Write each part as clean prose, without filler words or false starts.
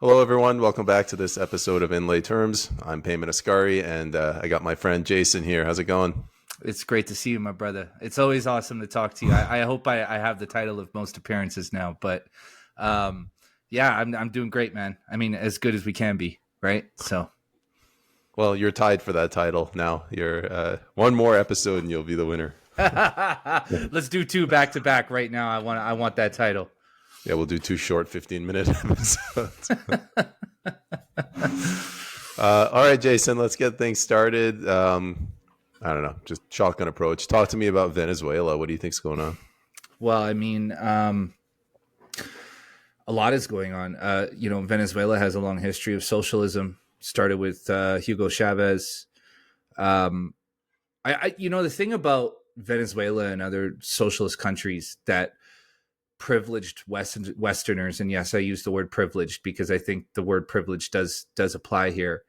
Hello, everyone. Welcome back to this episode of Inlay Terms. I'm Peyman Ascari, and I got my friend Jason here. How's it going? It's great to see you, my brother. It's always awesome to talk to you. I hope I have the title of most appearances now, but um, yeah, I'm doing great, man. I mean, as good as we can be, right? So Well, you're tied for that title now. You're one more episode, and you'll be the winner. let's do two back to back right now. I want that title. Yeah, we'll do two short 15-minute episodes. All right, Jason, let's get things started. I don't know, just shotgun approach. Talk to me about Venezuela. What do you think's going on? Well, I mean, a lot is going on. Venezuela has a long history of socialism. Started with Hugo Chavez. The thing about Venezuela and other socialist countries that privileged Westerners, and yes, I use the word privileged because I think the word privilege does apply here.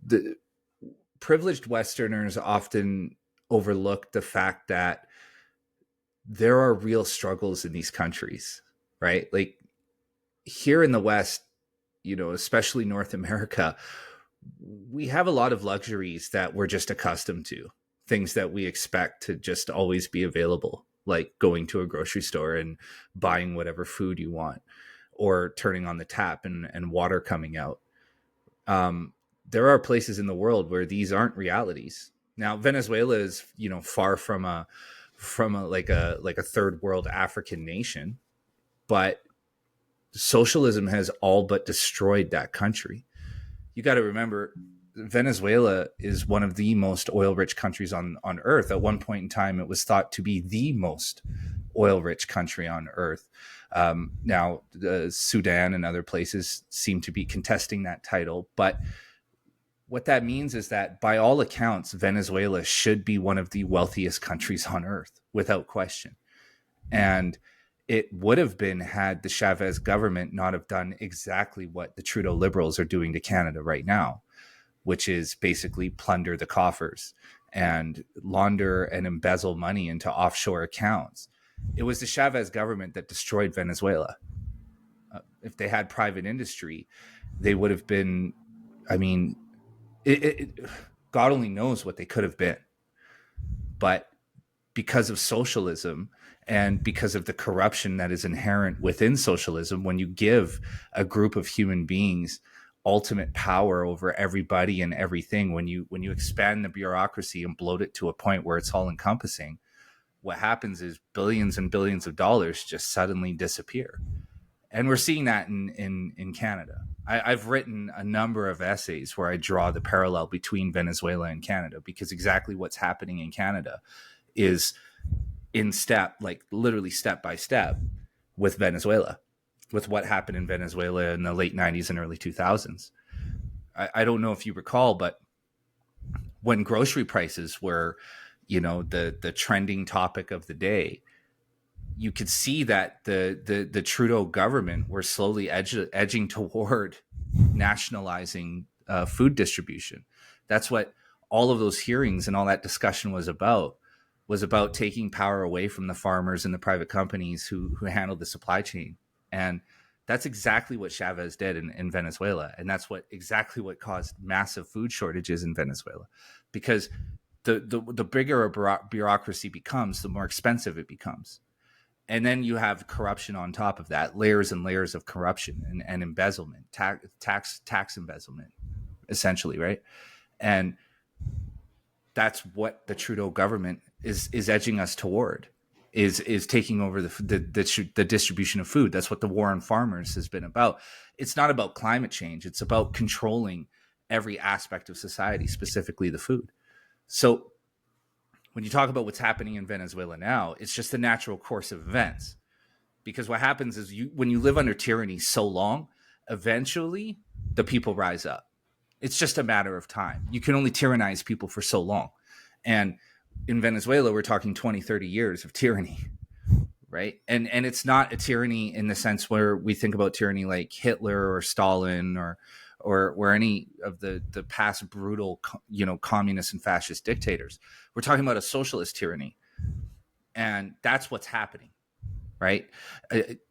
The privileged Westerners often overlook the fact that there are real struggles in these countries, right? Like here in the West, especially North America, we have a lot of luxuries that we're just accustomed to, things that we expect to just always be available, like going to a grocery store and buying whatever food you want, or turning on the tap and water coming out. There are places in the world where these aren't realities. Now, Venezuela is, far from a like a third world African nation, but socialism has all but destroyed that country. You got to remember, Venezuela is one of the most oil-rich countries on earth. At one point in time, it was thought to be the most oil-rich country on earth. Now, Sudan and other places seem to be contesting that title. But what that means is that, by all accounts, Venezuela should be one of the wealthiest countries on earth, without question. And it would have been had the Chavez government not have done exactly what the Trudeau Liberals are doing to Canada right now, which is basically plunder the coffers and launder and embezzle money into offshore accounts. It was the Chavez government that destroyed Venezuela. If they had private industry, they would have been, I mean, God only knows what they could have been. But because of socialism and because of the corruption that is inherent within socialism, when you give a group of human beings ultimate power over everybody and everything, when you expand the bureaucracy and bloat it to a point where it's all encompassing, what happens is billions and billions of dollars just suddenly disappear. And we're seeing that in Canada. I've written a number of essays where I draw the parallel between Venezuela and Canada, because exactly what's happening in Canada is in step, like literally step by step, with Venezuela, with what happened in Venezuela in the late 90s and early 2000s. I don't know if you recall, but when grocery prices were, the trending topic of the day, you could see that the Trudeau government were slowly edging toward nationalizing food distribution. That's what all of those hearings and all that discussion was about taking power away from the farmers and the private companies who handled the supply chain. And that's exactly what Chavez did in Venezuela. And that's exactly what caused massive food shortages in Venezuela, because the bigger a bureaucracy becomes, the more expensive it becomes. And then you have corruption on top of that, layers and layers of corruption and embezzlement, tax embezzlement, essentially, right? And that's what the Trudeau government is edging us toward, is taking over the distribution of food. That's what the war on farmers has been about. It's not about climate change. It's about controlling every aspect of society, specifically the food. So when you talk about what's happening in Venezuela now, it's just the natural course of events. Because what happens is, when you live under tyranny so long, eventually the people rise up. It's just a matter of time. You can only tyrannize people for so long. And in Venezuela, we're talking 20, 30 years of tyranny, right? And it's not a tyranny in the sense where we think about tyranny like Hitler or Stalin or any of the past brutal, communist and fascist dictators. We're talking about a socialist tyranny. And that's what's happening, right?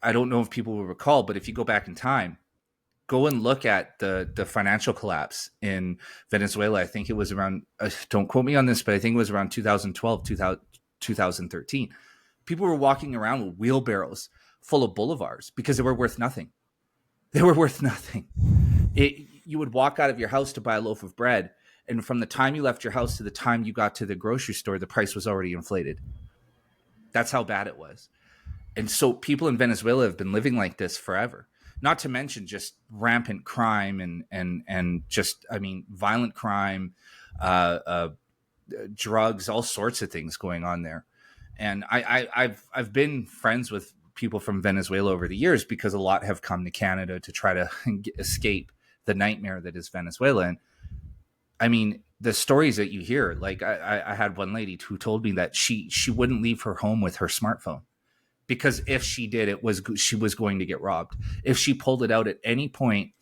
I don't know if people will recall, but if you go back in time, go and look at the financial collapse in Venezuela. I think it was around, don't quote me on this, but I think it was around 2012, 2013. People were walking around with wheelbarrows full of bolivars because they were worth nothing. They were worth nothing. You would walk out of your house to buy a loaf of bread, and from the time you left your house to the time you got to the grocery store, the price was already inflated. That's how bad it was. And so people in Venezuela have been living like this forever. Not to mention just rampant crime and just, I mean, violent crime, drugs, all sorts of things going on there. And I've been friends with people from Venezuela over the years because a lot have come to Canada to try to escape the nightmare that is Venezuela. And I mean, the stories that you hear, like I had one lady who told me that she wouldn't leave her home with her smartphone because if she did, she was going to get robbed. If she pulled it out at any point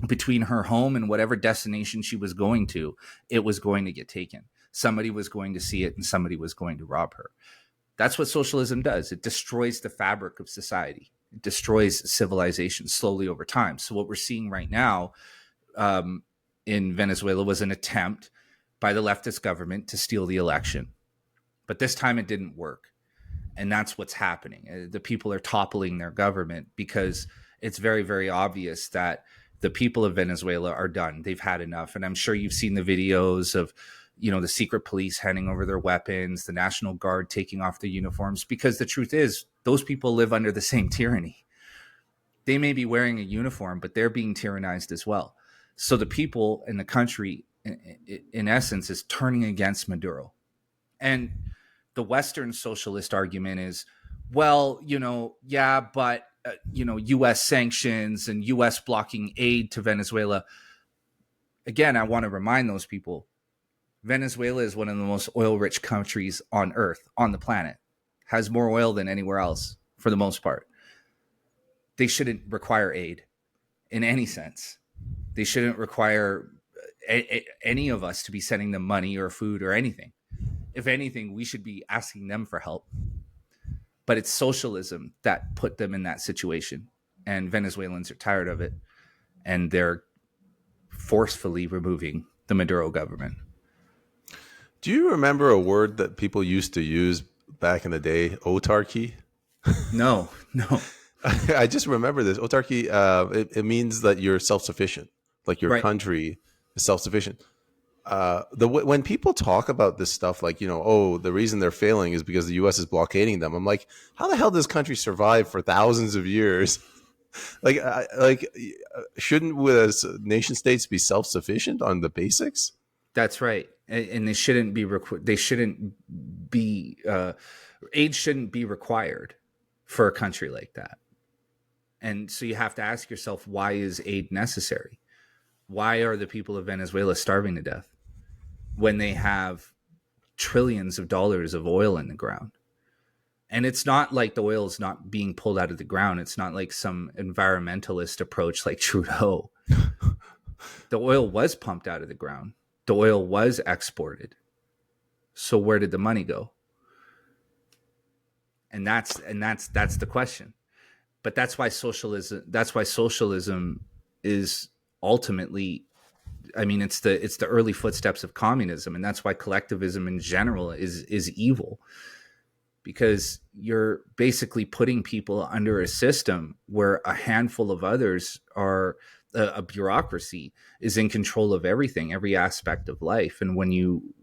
between her home and whatever destination she was going to, it was going to get taken. Somebody was going to see it and somebody was going to rob her. That's what socialism does. It destroys the fabric of society. It destroys civilization slowly over time. So what we're seeing right now in Venezuela was an attempt by the leftist government to steal the election. But this time it didn't work. And that's what's happening. The people are toppling their government because it's very, very obvious that the people of Venezuela are done. They've had enough. And I'm sure you've seen the videos of, you know, the secret police handing over their weapons, the National Guard taking off their uniforms, because the truth is those people live under the same tyranny. They may be wearing a uniform, but they're being tyrannized as well. So the people in the country, in essence, is turning against Maduro. And the Western socialist argument is, well, you know, yeah, but, U.S. sanctions and U.S. blocking aid to Venezuela. Again, I want to remind those people, Venezuela is one of the most oil-rich countries on Earth, on the planet, has more oil than anywhere else for the most part. They shouldn't require aid in any sense. They shouldn't require any of us to be sending them money or food or anything. If anything, we should be asking them for help. But it's socialism that put them in that situation. And Venezuelans are tired of it. And they're forcefully removing the Maduro government. Do you remember a word that people used to use back in the day? Autarky? No. I just remember this. Autarky, it means that you're self-sufficient. Like your country is self-sufficient. When people talk about this stuff, like, the reason they're failing is because the U.S. is blockading them. I'm like, how the hell does this country survive for thousands of years? Shouldn't nation states be self-sufficient on the basics? That's right. And they shouldn't be aid shouldn't be required for a country like that. And so you have to ask yourself, why is aid necessary? Why are the people of Venezuela starving to death when they have trillions of dollars of oil in the ground? And it's not like the oil is not being pulled out of the ground. It's not like some environmentalist approach like Trudeau. The oil was pumped out of the ground. The oil was exported. So where did the money go? And that's the question. But that's why socialism is ultimately, I mean, it's the early footsteps of communism, and that's why collectivism in general is evil, because you're basically putting people under a system where a handful of others are a bureaucracy is in control of everything, every aspect of life. And when you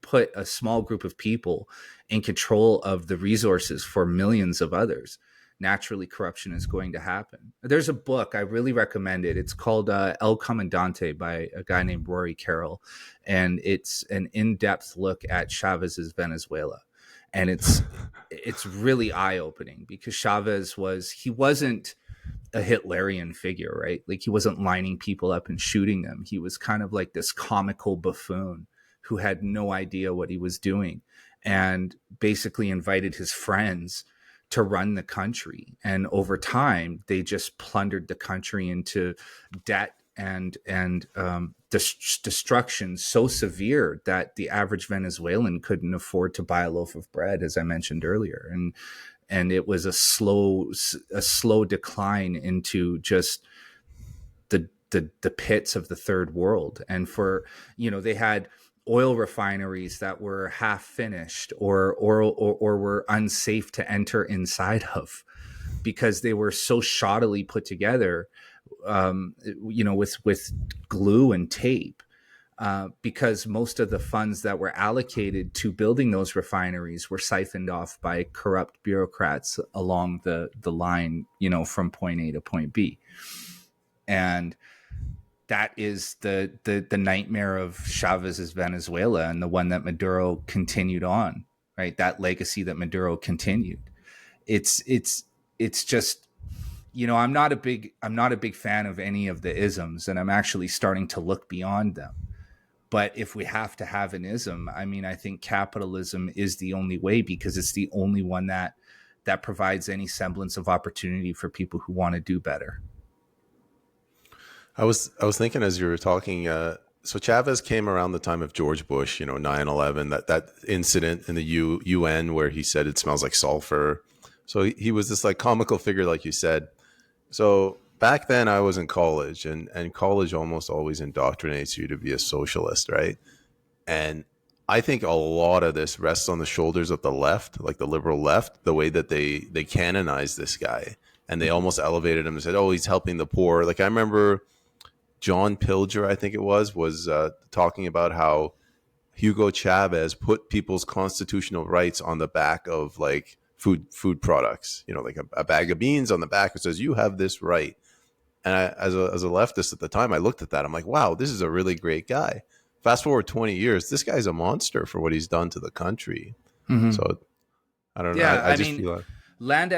put a small group of people in control of the resources for millions of others, naturally corruption is going to happen. There's a book I really recommend it. It's called El Comandante by a guy named Rory Carroll, and it's an in-depth look at Chavez's Venezuela. And it's really eye-opening because Chavez wasn't a Hitlerian figure, right? Like, he wasn't lining people up and shooting them. He was kind of like this comical buffoon who had no idea what he was doing and basically invited his friends to run the country. And over time, they just plundered the country into debt and destruction so severe that the average Venezuelan couldn't afford to buy a loaf of bread, as I mentioned earlier. And it was a slow decline into just the pits of the third world. And for, they had oil refineries that were half finished or were unsafe to enter inside of because they were so shoddily put together, with glue and tape. Because most of the funds that were allocated to building those refineries were siphoned off by corrupt bureaucrats along the line, from point A to point B. And that is the nightmare of Chavez's Venezuela, and the one that Maduro continued on, right? That legacy that Maduro continued. It's just, I'm not a big fan of any of the isms, and I'm actually starting to look beyond them. But if we have to have an ism, I think capitalism is the only way, because it's the only one that provides any semblance of opportunity for people who want to do better. I was thinking as you were talking, so Chavez came around the time of George Bush, 9/11, that incident in the UN where he said it smells like sulfur. So he was this like comical figure, like you said. So back then I was in college, and college almost always indoctrinates you to be a socialist, right? And I think a lot of this rests on the shoulders of the left, like the liberal left, the way that they canonized this guy, and they almost elevated him and said, oh, he's helping the poor. Like I remember John Pilger, I think it was talking about how Hugo Chavez put people's constitutional rights on the back of like food products, like a bag of beans on the back. It says, you have this right. And as a leftist at the time, I looked at that. I'm like, wow, this is a really great guy. Fast forward 20 years, this guy's a monster for what he's done to the country. Mm-hmm. So I don't know. I just feel like land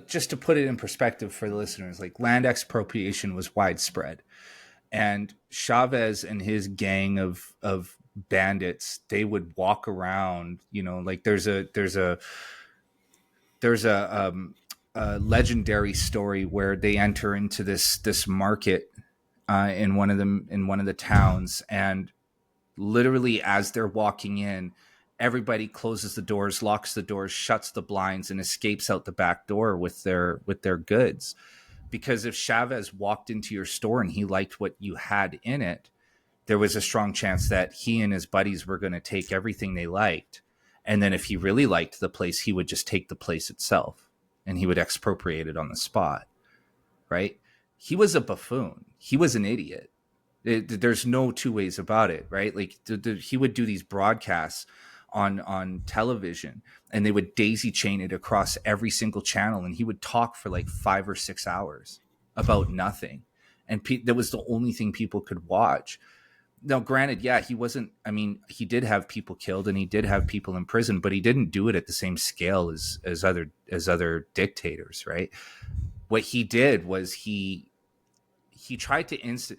just to put it in perspective for the listeners, like land expropriation was widespread, and Chavez and his gang of bandits, they would walk around, like there's a legendary story where they enter into this market in one of the towns, and literally as they're walking in, everybody closes the doors, locks the doors, shuts the blinds, and escapes out the back door with their goods. Because if Chavez walked into your store and he liked what you had in it, there was a strong chance that he and his buddies were going to take everything they liked. And then if he really liked the place, he would just take the place itself, and he would expropriate it on the spot, right? He was a buffoon. He was an idiot. There's no two ways about it, right? Like he would do these broadcasts on television, and they would daisy chain it across every single channel, and he would talk for like 5 or 6 hours about nothing, and that was the only thing people could watch. Now, granted, yeah, he did have people killed and he did have people in prison, but he didn't do it at the same scale as other dictators, right? What he did was he tried to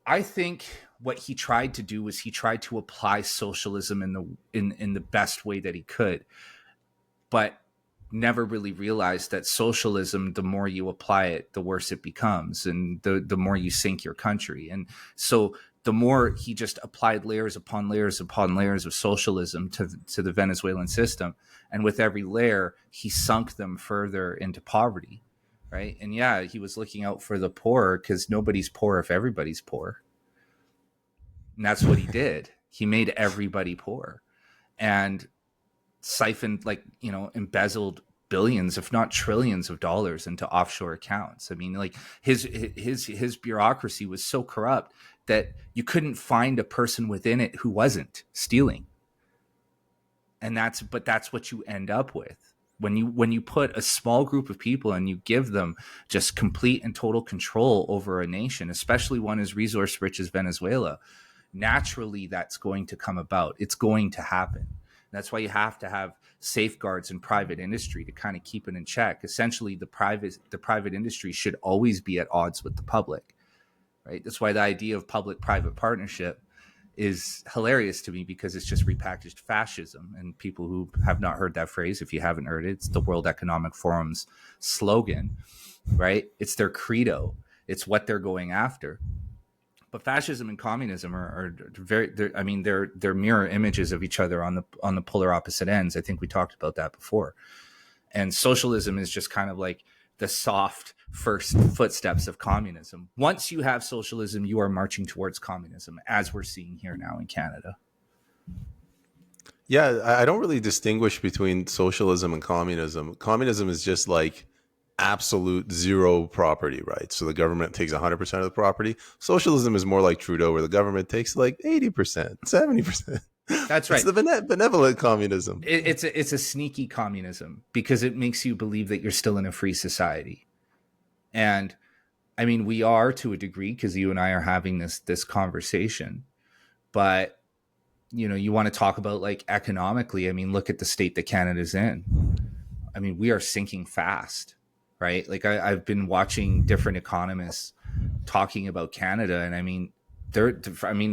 I think what he tried to do was he tried to apply socialism in the best way that he could, but never really realized that socialism, the more you apply it, the worse it becomes, and the more you sink your country. And so the more he just applied layers upon layers upon layers of socialism to the Venezuelan system, and with every layer, he sunk them further into poverty, right? And yeah, he was looking out for the poor, because nobody's poor if everybody's poor. And that's what he did. He made everybody poor, and siphoned, embezzled billions, if not trillions of dollars into offshore accounts. I mean, like his bureaucracy was so corrupt that you couldn't find a person within it who wasn't stealing. And that's what you end up with when you put a small group of people and you give them just complete and total control over a nation, especially one as resource rich as Venezuela. Naturally, that's going to come about. It's going to happen. That's why you have to have safeguards in private industry to kind of keep it in check. Essentially, the private industry should always be at odds with the public, right? That's why the idea of public-private partnership is hilarious to me, because it's just repackaged fascism. And people who have not heard that phrase, if you haven't heard it, it's the World Economic Forum's slogan, right? It's their credo. It's what they're going after. But fascism and communism are they're mirror images of each other on the polar opposite ends. I think we talked about that before. And socialism is just kind of like the soft first footsteps of communism. Once you have socialism, you are marching towards communism, as we're seeing here now in Canada. Yeah, I don't really distinguish between socialism and communism. Communism is just like absolute zero property rights. So the government takes 100% of the property. Socialism is more like Trudeau, where the government takes like 80%, 70%. That's right. It's the benevolent communism. It's a sneaky communism because it makes you believe that you're still in a free society. And I mean, we are to a degree because you and I are having this conversation. But, you know, you want to talk about like economically. I mean, look at the state that Canada's in. I mean, we are sinking fast, right? Like I've been watching different economists talking about Canada. And I mean,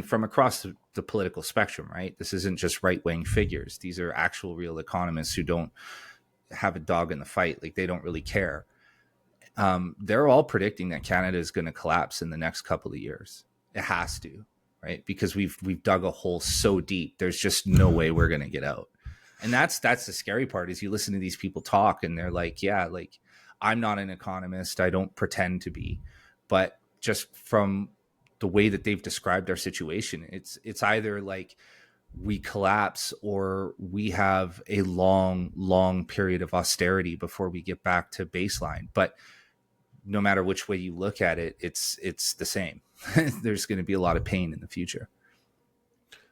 from across the political spectrum, right? This isn't just right-wing figures. These are actual real economists who don't have a dog in the fight. Like they don't really care. They're all predicting that Canada is going to collapse in the next couple of years. It has to, right? Because we've dug a hole so deep. There's just no way we're going to get out. And that's the scary part is you listen to these people talk and they're like, yeah, like I'm not an economist. I don't pretend to be, but just from the way that they've described our situation, it's either like we collapse or we have a long period of austerity before we get back to baseline. But no matter which way you look at it, it's the same. There's going to be a lot of pain in the future.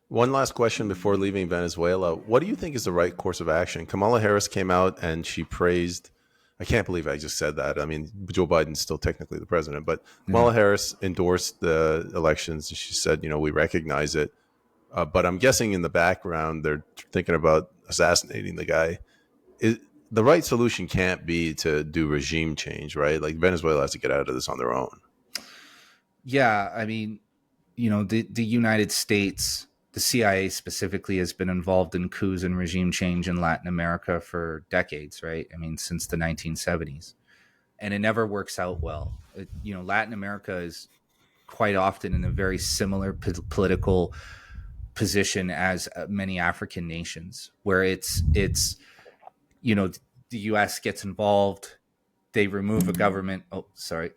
One last question before leaving Venezuela. What do you think is the right course of action? Kamala Harris came out and she praised, I can't believe I just said that. I mean, Joe Biden's still technically the president, but Kamala Harris endorsed the elections. She said, you know, we recognize it. But I'm guessing in the background, they're thinking about assassinating the guy. The right solution can't be to do regime change, right? Like Venezuela has to get out of this on their own. Yeah. I mean, you know, the United States, the CIA specifically has been involved in coups and regime change in Latin America for decades, right? I mean, since the 1970s. And it never works out well. Latin America is quite often in a very similar political position as many African nations, where it's the U.S. gets involved, they remove a government.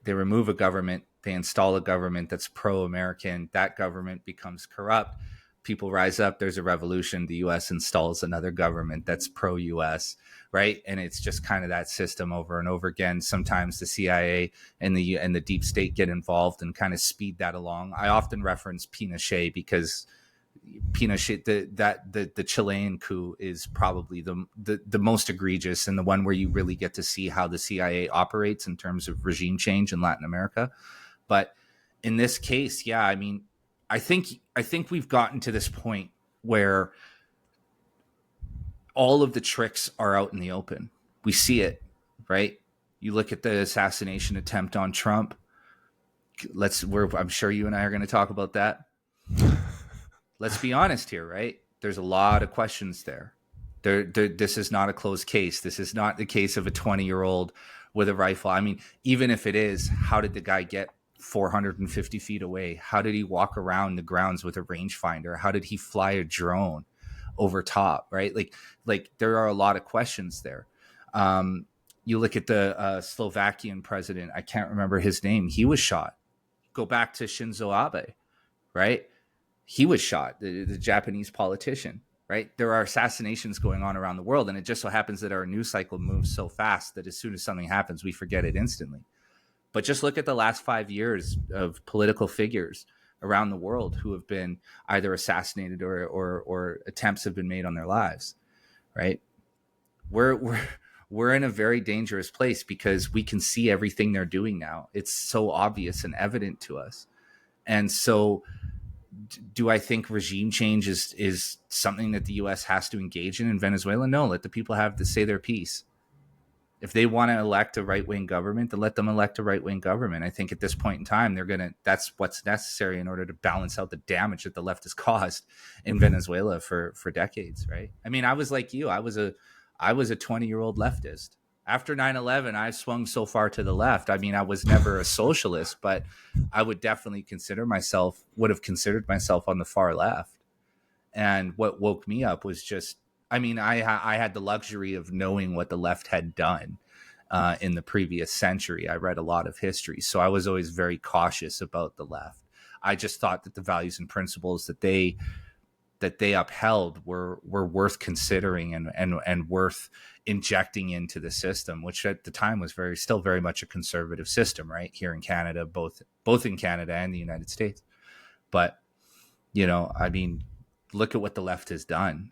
They remove a government. They install a government that's pro-American. That government becomes corrupt. People rise up. There's a revolution. The U.S. installs another government that's pro-U.S. Right, and it's just kind of that system over and over again. Sometimes the CIA and the deep state get involved and kind of speed that along. I often reference Pinochet because Pinochet, the Chilean coup is probably the most egregious and the one where you really get to see how the CIA operates in terms of regime change in Latin America. But in this case, yeah, I mean, I think we've gotten to this point where all of the tricks are out in the open. We see it, right? You look at the assassination attempt on Trump. I'm sure you and I are going to talk about that. Let's be honest here, right? There's a lot of questions there. This is not a closed case. This is not the case of a 20-year-old with a rifle. I mean, even if it is, how did the guy get 450 feet away? How did he walk around the grounds with a rangefinder? How did he fly a drone over top, right? Like there are a lot of questions there. You look at the Slovakian president, I can't remember his name. He was shot. Go back to Shinzo Abe, right? He was shot, the Japanese politician, right? There are assassinations going on around the world, and it just so happens that our news cycle moves so fast that as soon as something happens, we forget it instantly. But just look at the last 5 years of political figures around the world who have been either assassinated or attempts have been made on their lives, right? We're in a very dangerous place because we can see everything they're doing now. It's so obvious and evident to us. And so do I think regime change is something that the U.S. has to engage in Venezuela? No, let the people have to say their piece. If they want to elect a right-wing government, then let them elect a right-wing government. I think at this point in time, that's what's necessary in order to balance out the damage that the left has caused in Venezuela for decades, right? I mean, I was like you. I was a 20-year-old leftist. After 9/11, I swung so far to the left. I mean, I was never a socialist, but I would definitely would have considered myself on the far left. And what woke me up was just, I mean, I had the luxury of knowing what the left had done in the previous century. I read a lot of history, so I was always very cautious about the left. I just thought that the values and principles that they upheld were worth considering and worth injecting into the system, which at the time was still very much a conservative system, right here in Canada, both in Canada and the United States. But I mean, look at what the left has done.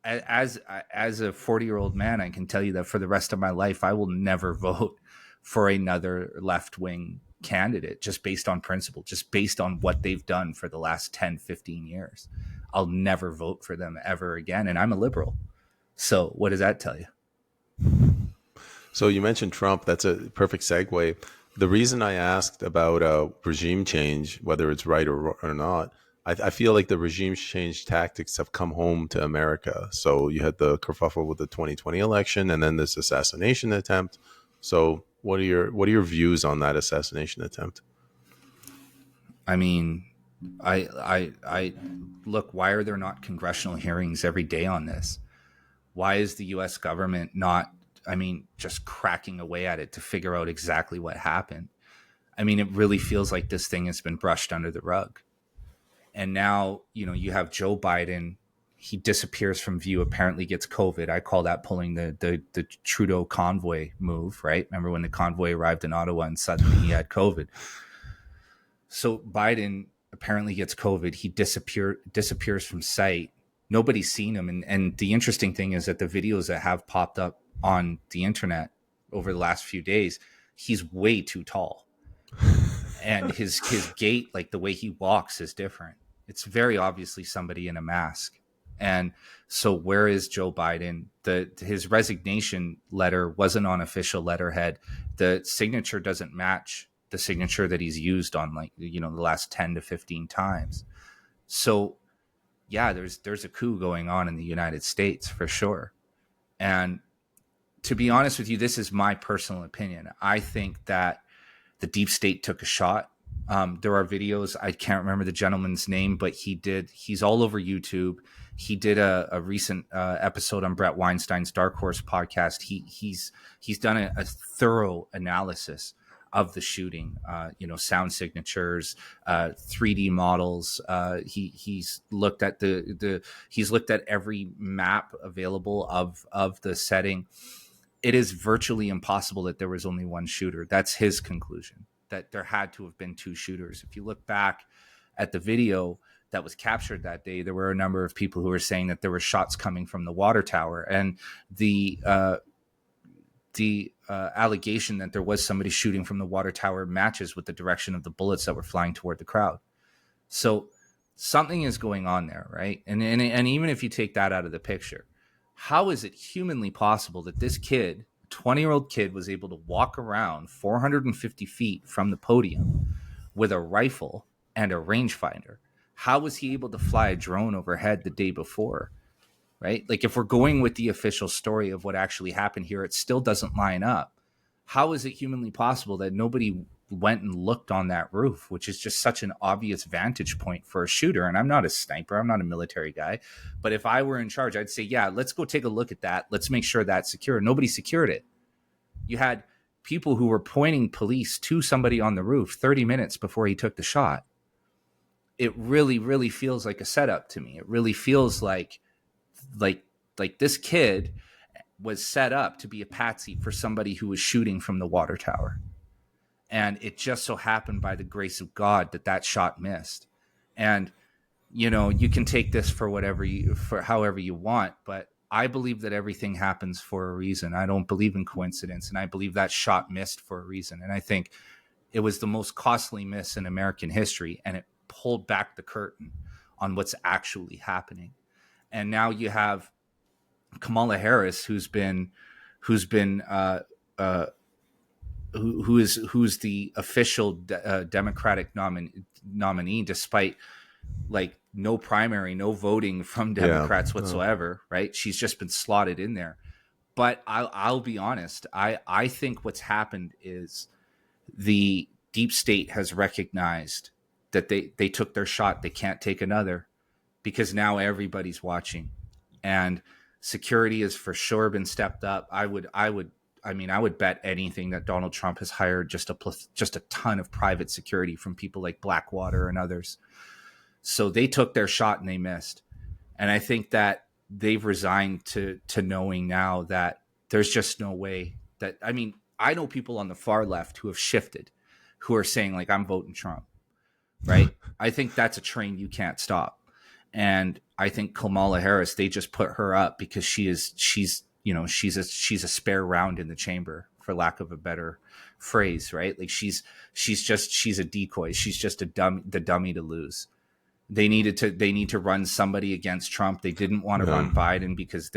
As a 40-year-old man, I can tell you that for the rest of my life, I will never vote for another left-wing candidate just based on principle, just based on what they've done for the last 10, 15 years. I'll never vote for them ever again. And I'm a liberal. So what does that tell you? So you mentioned Trump. That's a perfect segue. The reason I asked about regime change, whether it's right or not, I feel like the regime change tactics have come home to America. So you had the kerfuffle with the 2020 election, and then this assassination attempt. So what are your views on that assassination attempt? I mean, I look, why are there not congressional hearings every day on this? Why is the US government not, just cracking away at it to figure out exactly what happened? I mean, it really feels like this thing has been brushed under the rug. And now, you have Joe Biden. He disappears from view, apparently gets COVID. I call that pulling the Trudeau convoy move, right? Remember when the convoy arrived in Ottawa and suddenly he had COVID? So Biden apparently gets COVID. He disappears from sight. Nobody's seen him. And the interesting thing is that the videos that have popped up on the internet over the last few days, he's way too tall. And his gait, like the way he walks, is different. It's very obviously somebody in a mask. And so where is Joe Biden? His resignation letter wasn't on official letterhead. The signature doesn't match the signature that he's used on the last 10 to 15 times. So yeah, there's a coup going on in the United States for sure. And to be honest with you, this is my personal opinion. I think that the deep state took a shot. There are videos. I can't remember the gentleman's name, but he's all over YouTube. He did a recent episode on Brett Weinstein's Dark Horse podcast. He's done a thorough analysis of the shooting, sound signatures, 3D models. He's looked at he's looked at every map available of the setting. It is virtually impossible that there was only one shooter. That's his conclusion, that there had to have been two shooters. If you look back at the video that was captured that day, there were a number of people who were saying that there were shots coming from the water tower. And the allegation that there was somebody shooting from the water tower matches with the direction of the bullets that were flying toward the crowd. So something is going on there, right? And even if you take that out of the picture, how is it humanly possible that this kid, 20-year-old kid, was able to walk around 450 feet from the podium with a rifle and a rangefinder? How was he able to fly a drone overhead the day before? Right? Like, if we're going with the official story of what actually happened here, it still doesn't line up. How is it humanly possible that nobody went and looked on that roof, which is just such an obvious vantage point for a shooter? And I'm not a sniper. I'm not a military guy. But if I were in charge, I'd say, yeah, let's go take a look at that. Let's make sure that's secure. Nobody secured it. You had people who were pointing police to somebody on the roof 30 minutes before he took the shot. It really, really feels like a setup to me. It really feels like this kid was set up to be a patsy for somebody who was shooting from the water tower. And it just so happened by the grace of God that shot missed. And, you can take this for however you want, but I believe that everything happens for a reason. I don't believe in coincidence. And I believe that shot missed for a reason. And I think it was the most costly miss in American history. And it pulled back the curtain on what's actually happening. And now you have Kamala Harris, who's the official Democratic nominee, despite no primary, no voting from Democrats whatsoever. Right? She's just been slotted in there. But I'll be honest. I think what's happened is the deep state has recognized that they took their shot. They can't take another, because now everybody's watching, and security has for sure been stepped up. I would I would bet anything that Donald Trump has hired just a ton of private security from people like Blackwater and others. So they took their shot and they missed. And I think that they've resigned to knowing now that there's just no way that, I know people on the far left who have shifted, who are saying like, I'm voting Trump, right? I think that's a train you can't stop. And I think Kamala Harris, they just put her up because she's a spare round in the chamber, for lack of a better phrase, right? Like she's a decoy. She's just the dummy to lose. They need to run somebody against Trump. They didn't want to run Biden because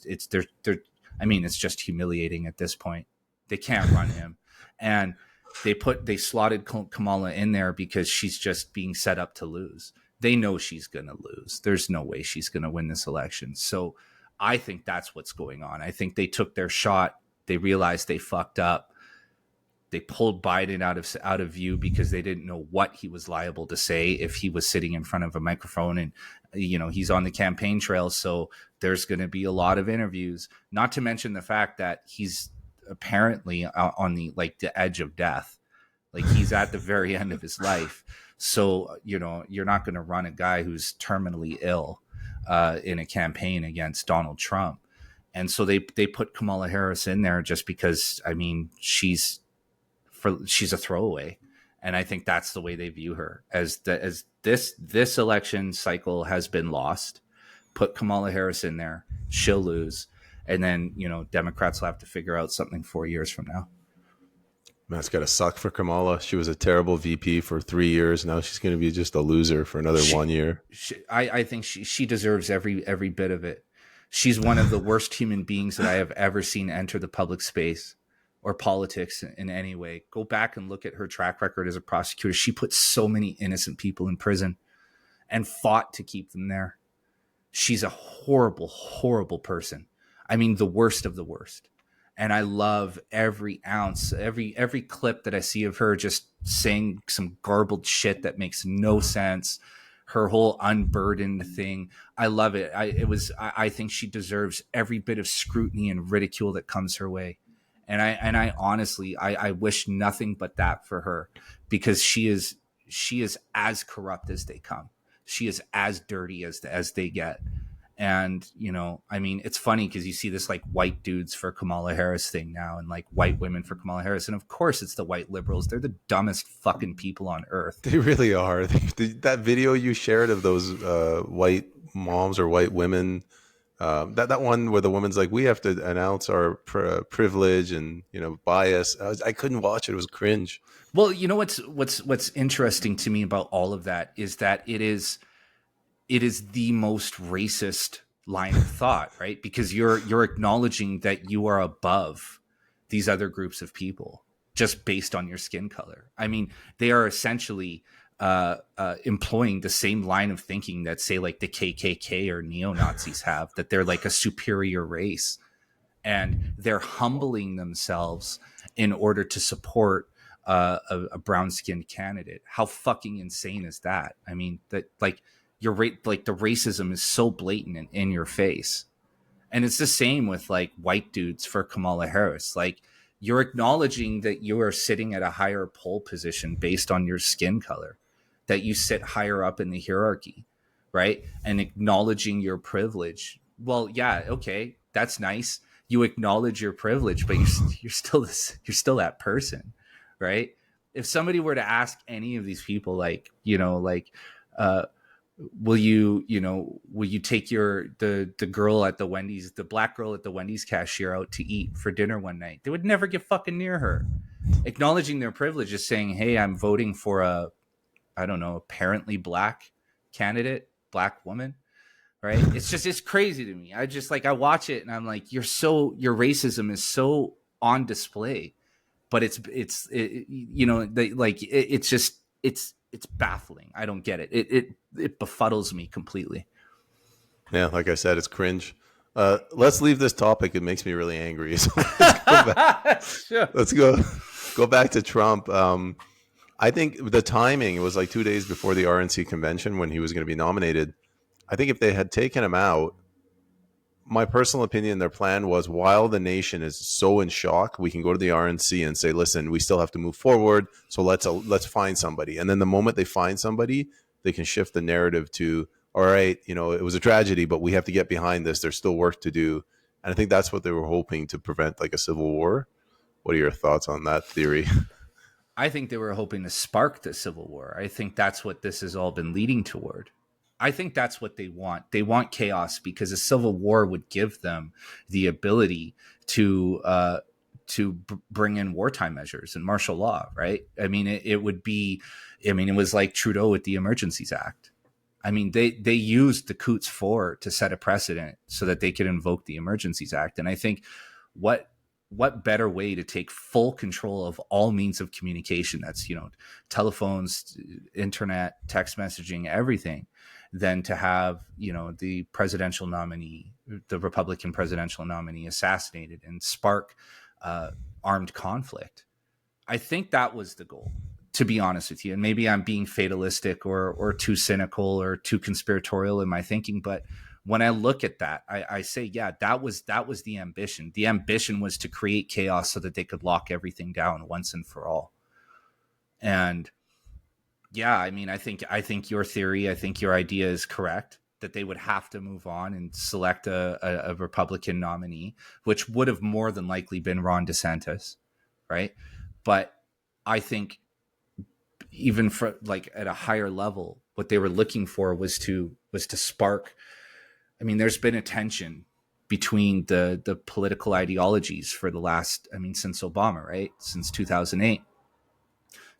it's just humiliating at this point. They can't run him. And they slotted Kamala in there because she's just being set up to lose. They know she's going to lose. There's no way she's going to win this election. So I think that's what's going on. I think they took their shot. They realized they fucked up. They pulled Biden out of view because they didn't know what he was liable to say if he was sitting in front of a microphone, and he's on the campaign trail. So there's going to be a lot of interviews, not to mention the fact that he's apparently on the edge of death. Like he's at the very end of his life. So, you're not going to run a guy who's terminally ill in a campaign against Donald Trump. And so they put Kamala Harris in there just because, she's a throwaway. And I think that's the way they view her, as this election cycle has been lost. Put Kamala Harris in there, she'll lose. And then, Democrats will have to figure out something 4 years from now. That's got to suck for Kamala. She was a terrible VP for 3 years. Now she's going to be just a loser for another 1 year. I think she deserves every bit of it. She's one of the worst human beings that I have ever seen enter the public space or politics in any way. Go back and look at her track record as a prosecutor. She put so many innocent people in prison and fought to keep them there. She's a horrible, horrible person. The worst of the worst. And I love every ounce, every clip that I see of her just saying some garbled shit that makes no sense. Her whole unburdened thing. I love it. I think she deserves every bit of scrutiny and ridicule that comes her way. And I honestly, I wish nothing but that for her, because she is as corrupt as they come. She is as dirty as they get. And, it's funny because you see this like white dudes for Kamala Harris thing now, and like white women for Kamala Harris. And of course it's the white liberals. They're the dumbest fucking people on earth. They really are. That video you shared of those white moms or white women, that one where the woman's like, we have to announce our privilege and, bias. I couldn't watch it. It was cringe. Well, what's interesting to me about all of that is that it is the most racist line of thought, right? Because you're acknowledging that you are above these other groups of people just based on your skin color. They are essentially employing the same line of thinking that, say, like the KKK or neo-Nazis have, that they're like a superior race, and they're humbling themselves in order to support a brown-skinned candidate. How fucking insane is that? That like the racism is so blatant and in your face. And it's the same with like white dudes for Kamala Harris. Like, you're acknowledging that you are sitting at a higher pole position based on your skin color, that you sit higher up in the hierarchy, right? And acknowledging your privilege. Well, yeah, okay, that's nice. You acknowledge your privilege, but you're still that person, right? If somebody were to ask any of these people, will you take the girl at the Wendy's, the black girl at the Wendy's cashier, out to eat for dinner one night? They would never get fucking near her. Acknowledging their privilege is saying, hey, I'm voting for apparently black candidate, black woman, right? It's crazy to me. I watch it and I'm like, your racism is so on display, but it's baffling. I don't get it. It befuddles me completely. Yeah, like I said, it's cringe. Let's leave this topic. It makes me really angry. So let's go back. Sure. Let's go back to Trump. I think the timing, it was like 2 days before the RNC convention when he was going to be nominated. I think if they had taken him out my personal opinion, their plan was, while the nation is so in shock, we can go to the RNC and say, listen, we still have to move forward. So let's find somebody. And then the moment they find somebody, they can shift the narrative to, all right, it was a tragedy, but we have to get behind this. There's still work to do. And I think that's what they were hoping to prevent, like a civil war. What are your thoughts on that theory? I think they were hoping to spark the Civil War. I think that's what this has all been leading toward. I think that's what they want. They want chaos because a civil war would give them the ability to bring in wartime measures and martial law, right? I mean, it would be, I mean, it was like Trudeau with the Emergencies Act. I mean, they used the Coots 4 to set a precedent so that they could invoke the Emergencies Act. And I think what better way to take full control of all means of communication, that's, telephones, internet, text messaging, everything, than to have, the presidential nominee, the Republican presidential nominee, assassinated and spark armed conflict. I think that was the goal, to be honest with you. And maybe I'm being fatalistic or too cynical or too conspiratorial in my thinking, but when I look at that, I say, yeah, that was the ambition. The ambition was to create chaos so that they could lock everything down once and for all. And yeah, I mean, I think your theory, I think your idea is correct, that they would have to move on and select a Republican nominee, which would have more than likely been Ron DeSantis, right? But I think even for, like, at a higher level, what they were looking for was to spark. I mean, there's been a tension between the political ideologies for the last, since Obama, right? Since 2008.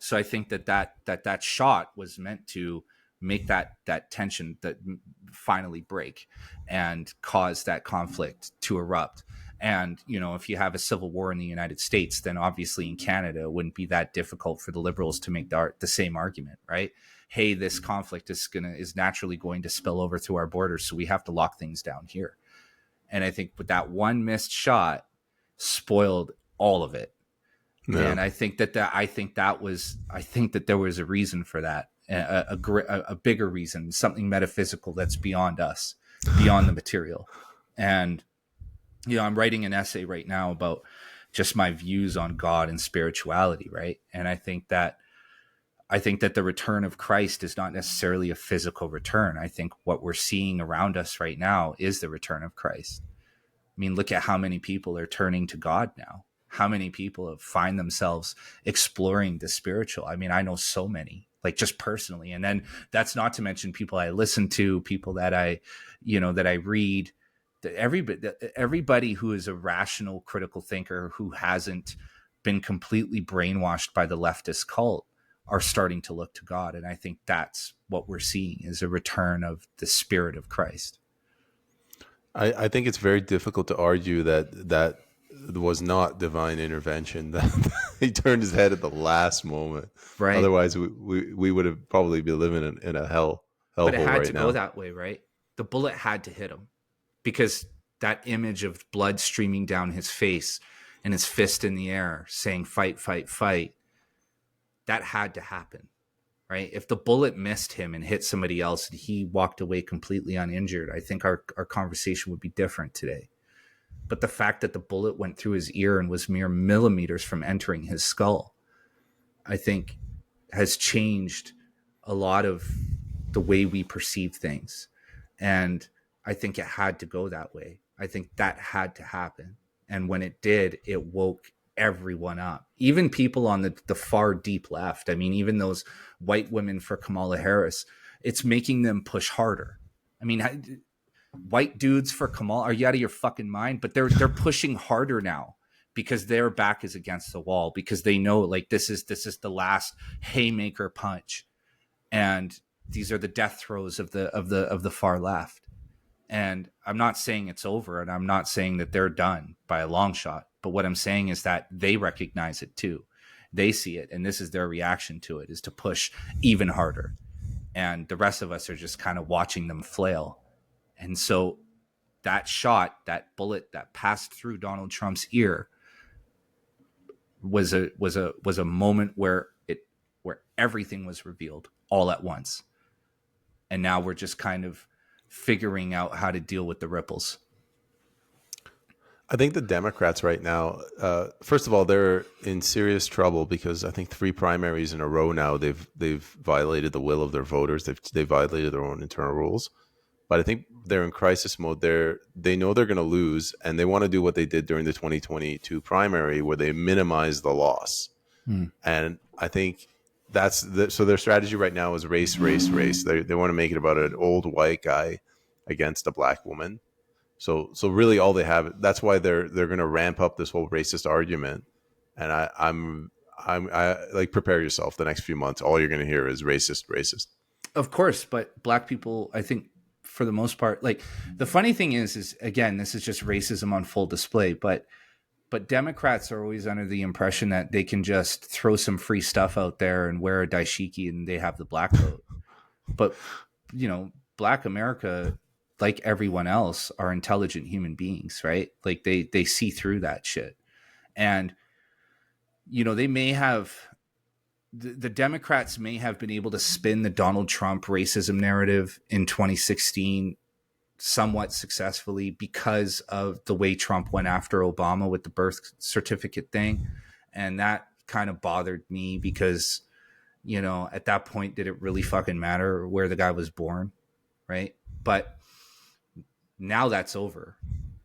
So I think that shot was meant to make that tension that finally break and cause that conflict to erupt. And, if you have a civil war in the United States, then obviously in Canada, it wouldn't be that difficult for the Liberals to make the same argument, right? Hey, this conflict is naturally going to spill over through our borders, so we have to lock things down here. And I think with that one missed shot spoiled all of it. Yeah. And I think that there was a reason for that, a bigger reason, something metaphysical that's beyond us, beyond the material. And I'm writing an essay right now about just my views on God and spirituality, right? And I think that the return of Christ is not necessarily a physical return. I think what we're seeing around us right now is the return of Christ. I mean, look at how many people are turning to God now. How many people find themselves exploring the spiritual? I mean, I know so many, like, just personally. And then that's not to mention people I listen to, people that I read. Everybody who is a rational, critical thinker who hasn't been completely brainwashed by the leftist cult are starting to look to God. And I think that's what we're seeing, is a return of the spirit of Christ. I think it's very difficult to argue that was not divine intervention, that he turned his head at the last moment. Right. Otherwise we would have probably been living in a hellhole right now. But it had to go that way, right? The bullet had to hit him, because that image of blood streaming down his face and his fist in the air saying, fight, fight, fight, that had to happen, right? If the bullet missed him and hit somebody else and he walked away completely uninjured, I think our conversation would be different today. But the fact that the bullet went through his ear and was mere millimeters from entering his skull, I think has changed a lot of the way we perceive things. And I think it had to go that way. I think that had to happen. And when it did, it woke everyone up, even people on the far deep left. I mean, even those white women for Kamala Harris, it's making them push harder. I mean, white dudes for Kamala, are you out of your fucking mind? But they're pushing harder now because their back is against the wall, because they know, like, this is the last haymaker punch, and these are the death throes of the far left. And I'm not saying it's over, and I'm not saying that they're done by a long shot. But what I'm saying is that they recognize it too. They see it, and this is their reaction to it, is to push even harder. And the rest of us are just kind of watching them flail. And so that shot, that bullet that passed through Donald Trump's ear was a moment where everything was revealed all at once. And now we're just kind of figuring out how to deal with the ripples. I think the Democrats right now, first of all, they're in serious trouble because I think 3 primaries in a row now they've violated the will of their voters. They've violated their own internal rules. But I think they're in crisis mode. They know they're going to lose, and they want to do what they did during the 2022 primary, where they minimize the loss. And I think so. Their strategy right now is race, race, race. They want to make it about an old white guy against a black woman. So really, all they have. That's why they're going to ramp up this whole racist argument. And I like, prepare yourself. The next few months, all you're going to hear is racist, racist. Of course, but black people, I think, for the most part, like, the funny thing is again, this is just racism on full display. But Democrats are always under the impression that they can just throw some free stuff out there and wear a dashiki and they have the black vote. But Black America, like everyone else, are intelligent human beings, right? Like they see through that shit. And they may have the Democrats may have been able to spin the Donald Trump racism narrative in 2016 somewhat successfully because of the way Trump went after Obama with the birth certificate thing. And that kind of bothered me because, at that point, did it really fucking matter where the guy was born? Right. But now that's over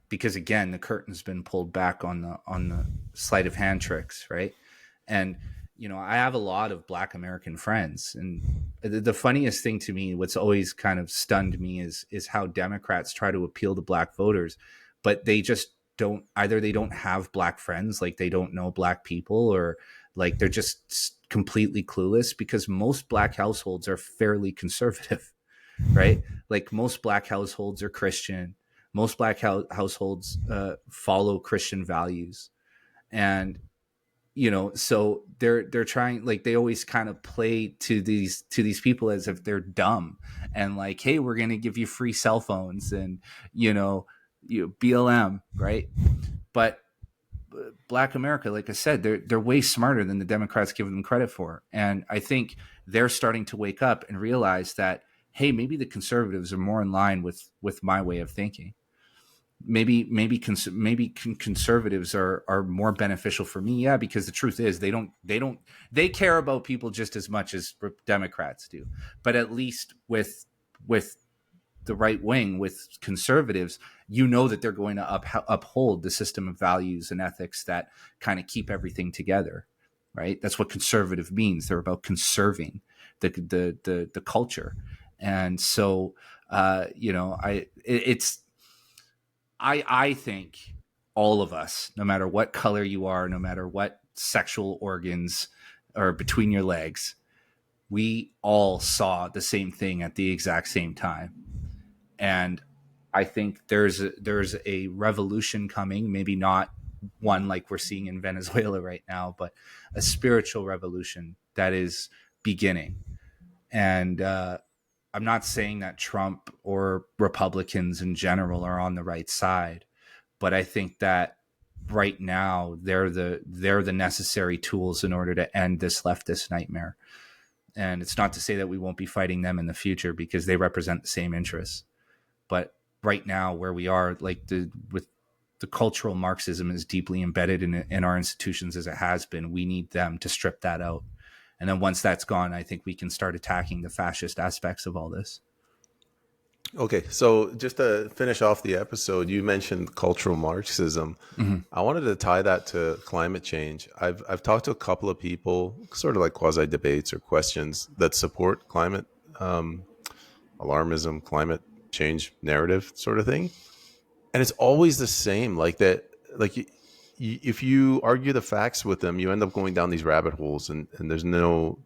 because, again, the curtain's been pulled back on the sleight of hand tricks. Right. And, I have a lot of Black American friends, and the funniest thing to me, what's always kind of stunned me is how Democrats try to appeal to Black voters, but they just don't, either they don't have Black friends, like they don't know Black people, or like they're just completely clueless, because most Black households are fairly conservative, right? Like most Black households are Christian. Most Black households follow Christian values. And so they're trying, like, they always kind of play to these people as if they're dumb and like, hey, we're going to give you free cell phones and BLM, right? But Black America, like I said, they're way smarter than the Democrats give them credit for. And I think they're starting to wake up and realize that, hey, maybe the conservatives are more in line with my way of thinking. Maybe conservatives are more beneficial for me. Yeah, because the truth is they care about people just as much as Democrats do. But at least with the right wing, with conservatives, that they're going to uphold the system of values and ethics that kind of keep everything together, right? That's what conservative means. They're about conserving the culture. And so I think all of us, no matter what color you are, no matter what sexual organs are between your legs, we all saw the same thing at the exact same time. And I think there's a revolution coming, maybe not one like we're seeing in Venezuela right now, but a spiritual revolution that is beginning. And I'm not saying that Trump or Republicans in general are on the right side, but I think that right now they're the necessary tools in order to end this leftist nightmare. And it's not to say that we won't be fighting them in the future, because they represent the same interests. But right now, where we are, like with the cultural Marxism is deeply embedded in our institutions as it has been, we need them to strip that out. And then once that's gone, I think we can start attacking the fascist aspects of all this. Okay, so just to finish off the episode, you mentioned cultural Marxism. Mm-hmm. I wanted to tie that to climate change. I've talked to a couple of people, sort of like quasi debates or questions, that support climate alarmism, climate change narrative sort of thing, and it's always the same. Like that, like if you argue the facts with them, you end up going down these rabbit holes, and there's no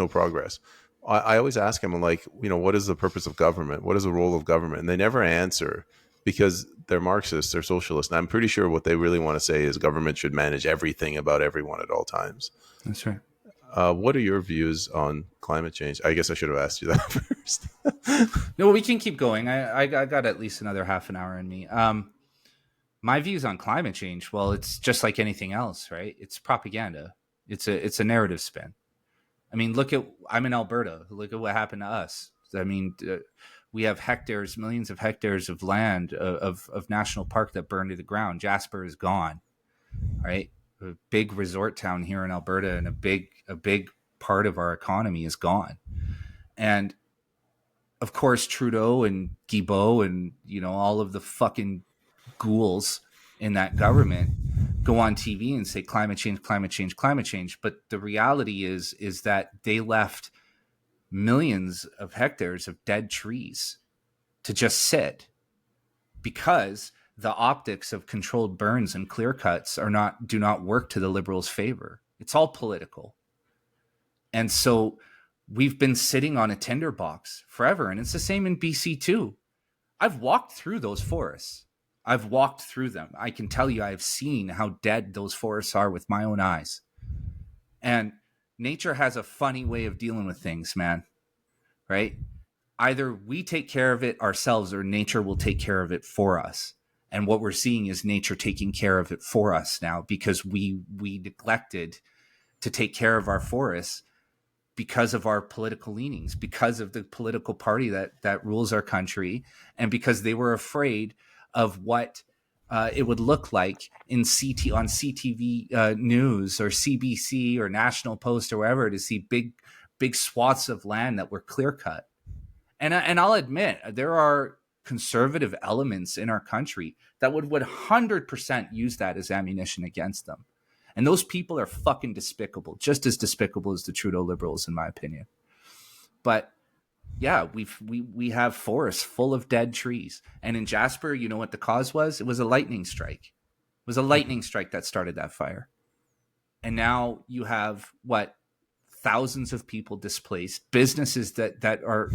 progress. I always ask them, like, what is the purpose of government? What is the role of government? And they never answer, because they're Marxists, they're socialists. And I'm pretty sure what they really want to say is government should manage everything about everyone at all times. That's right. What are your views on climate change? I guess I should have asked you that first. No, we can keep going. I got at least another half an hour in me. My views on climate change, well, it's just like anything else, right? It's propaganda. It's a narrative spin. I mean, I'm in Alberta. Look at what happened to us. I mean, We have hectares, millions of hectares of land of national park that burn to the ground. Jasper is gone, right? A big resort town here in Alberta, and a big part of our economy is gone. And of course, Trudeau and Guilbeault and, all of the fucking ghouls in that government go on TV and say climate change, climate change, climate change. But the reality is that they left millions of hectares of dead trees to just sit, because the optics of controlled burns and clear cuts do not work to the Liberals' favor. It's all political. And so we've been sitting on a tinderbox forever. And it's the same in BC too. I've walked through those forests. I've walked through them. I can tell you, I've seen how dead those forests are with my own eyes. And nature has a funny way of dealing with things, man. Right? Either we take care of it ourselves, or nature will take care of it for us. And what we're seeing is nature taking care of it for us now, because we neglected to take care of our forests because of our political leanings, because of the political party that rules our country, and because they were afraid of what it would look like on CTV News or CBC or National Post or wherever, to see big swaths of land that were clear cut. And I'll admit, there are conservative elements in our country that would 100% use that as ammunition against them. And those people are fucking despicable, just as despicable as the Trudeau Liberals, in my opinion. But yeah, we have forests full of dead trees. And in Jasper, you know what the cause was? It was a lightning strike. It was a lightning strike that started that fire. And now you have thousands of people displaced, businesses that are,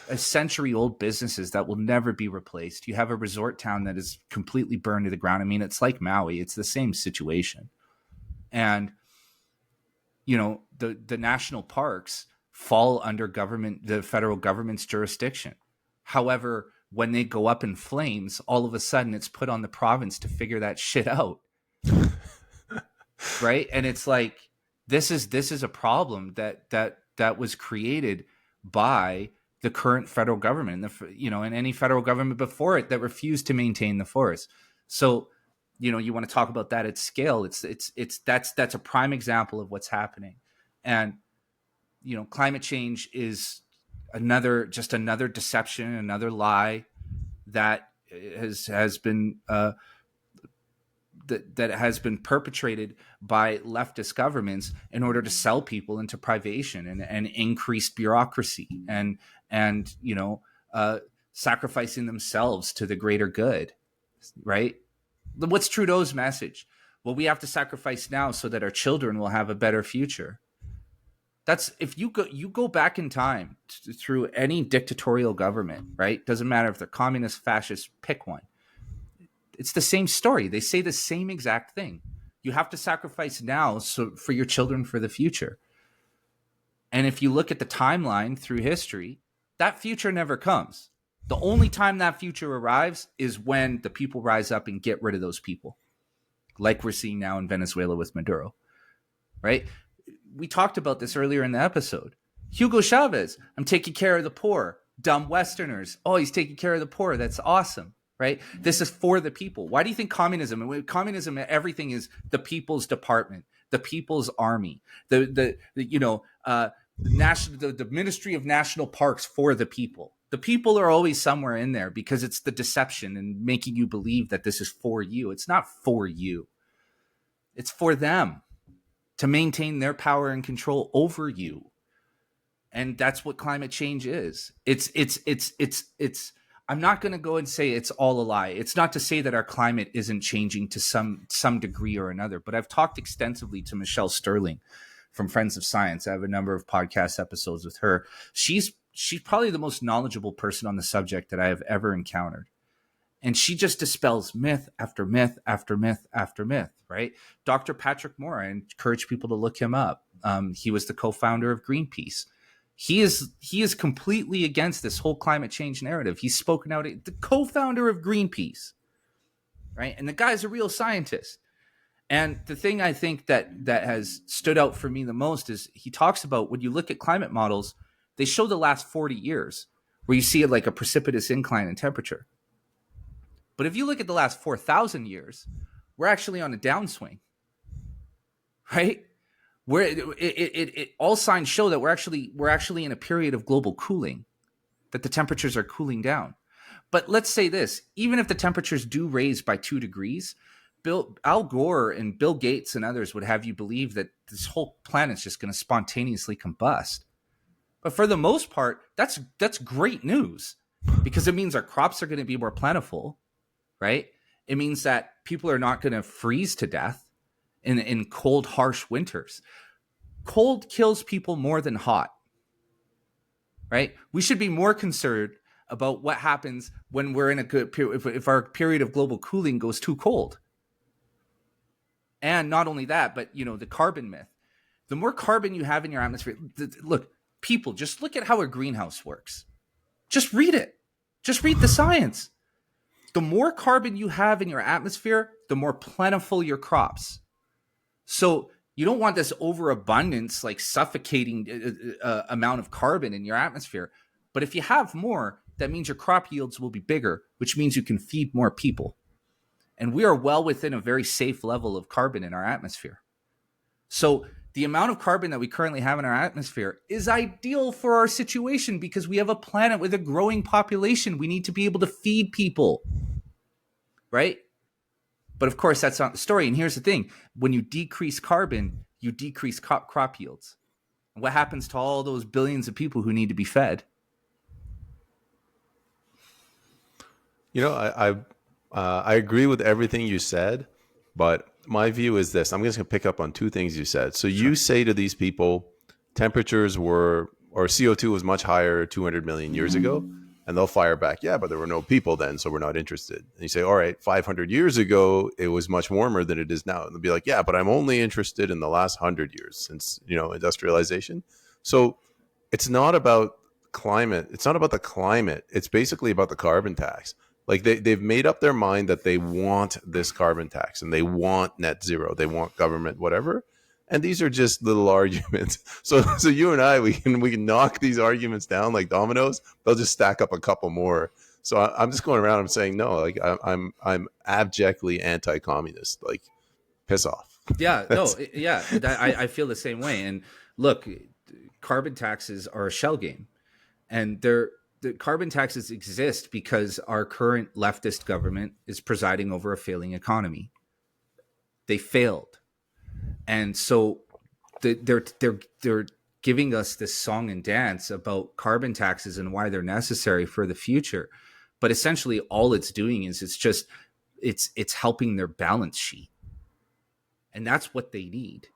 a century-old businesses that will never be replaced. You have a resort town that is completely burned to the ground. It's like Maui. It's the same situation. And, the national parks fall under the federal government's jurisdiction. However, when they go up in flames, all of a sudden it's put on the province to figure that shit out. Right? And it's like, this is a problem that was created by the current federal government, and any federal government before it that refused to maintain the forest. So, you want to talk about that at scale. That's a prime example of what's happening. And, climate change is another deception, another lie that has been that has been perpetrated by leftist governments in order to sell people into privation and increased bureaucracy and sacrificing themselves to the greater good, right? What's Trudeau's message? Well, we have to sacrifice now so that our children will have a better future. That's, if you go back in time through any dictatorial government, right? Doesn't matter if they're communist, fascist, pick one. It's the same story. They say the same exact thing. You have to sacrifice now for your children for the future. And if you look at the timeline through history, that future never comes. The only time that future arrives is when the people rise up and get rid of those people, like we're seeing now in Venezuela with Maduro, right? We talked about this earlier in the episode. Hugo Chavez, I'm taking care of the poor. Dumb Westerners. Oh, he's taking care of the poor. That's awesome. Right? This is for the people. Why do you think communism, everything is the people's department, the people's army, the Ministry of National Parks for the people. The people are always somewhere in there because it's the deception and making you believe that this is for you. It's not for you. It's for them to maintain their power and control over you. And that's what climate change is. It's I'm not going to go and say it's all a lie. It's not to say that our climate isn't changing to some degree or another, but I've talked extensively to Michelle Sterling from Friends of Science. I have a number of podcast episodes with her. She's probably the most knowledgeable person on the subject that I have ever encountered. And she just dispels myth after myth after myth after myth, right? Dr. Patrick Moore, I encourage people to look him up. He was the co-founder of Greenpeace. He is completely against this whole climate change narrative. He's spoken out, the co-founder of Greenpeace, right? And the guy's a real scientist. And the thing I think that has stood out for me the most is he talks about, when you look at climate models, they show the last 40 years. where you see like a precipitous incline in temperature. But if you look at the last 4,000 years, we're actually on a downswing, right? Where it all signs show that we're actually in a period of global cooling, that the temperatures are cooling down. But let's say this, even if the temperatures do raise by 2 degrees, Al Gore and Bill Gates and others would have you believe that this whole planet's just going to spontaneously combust. But for the most part, that's great news, because it means our crops are going to be more plentiful, right? It means that people are not going to freeze to death in cold, harsh winters. Cold kills people more than hot, right? We should be more concerned about what happens when we're in a good period, if our period of global cooling goes too cold. And not only that, but the carbon myth. The more carbon you have in your atmosphere, look, people, just look at how a greenhouse works. Just read it. Just read the science. The more carbon you have in your atmosphere, the more plentiful your crops. So you don't want this overabundance, like suffocating amount of carbon in your atmosphere. But if you have more, that means your crop yields will be bigger, which means you can feed more people. And we are well within a very safe level of carbon in our atmosphere. So the amount of carbon that we currently have in our atmosphere is ideal for our situation, because we have a planet with a growing population. We need to be able to feed people, right? But of course, that's not the story. And here's the thing. When you decrease carbon, you decrease crop yields. And what happens to all those billions of people who need to be fed? I agree with everything you said, but my view is this. I'm just going to pick up on 2 things you said. So you say to these people, temperatures or CO2 was much higher 200 million years ago, and they'll fire back, yeah, but there were no people then, so we're not interested. And you say, all right, 500 years ago, it was much warmer than it is now. And they'll be like, yeah, but I'm only interested in the last 100 years since, industrialization. So it's not about climate. It's not about the climate. It's basically about the carbon tax. Like they've made up their mind that they want this carbon tax and they want net zero. They want government, whatever. And these are just little arguments. So you and I, we can knock these arguments down like dominoes. They'll just stack up a couple more. So I'm just going around. I'm saying no. Like I'm abjectly anti-communist. Like piss off. Yeah. No. Yeah. I feel the same way. And look, carbon taxes are a shell game, and the carbon taxes exist because our current leftist government is presiding over a failing economy. They failed. And so they're giving us this song and dance about carbon taxes and why they're necessary for the future. But essentially all it's doing is it's helping their balance sheet. And that's what they need,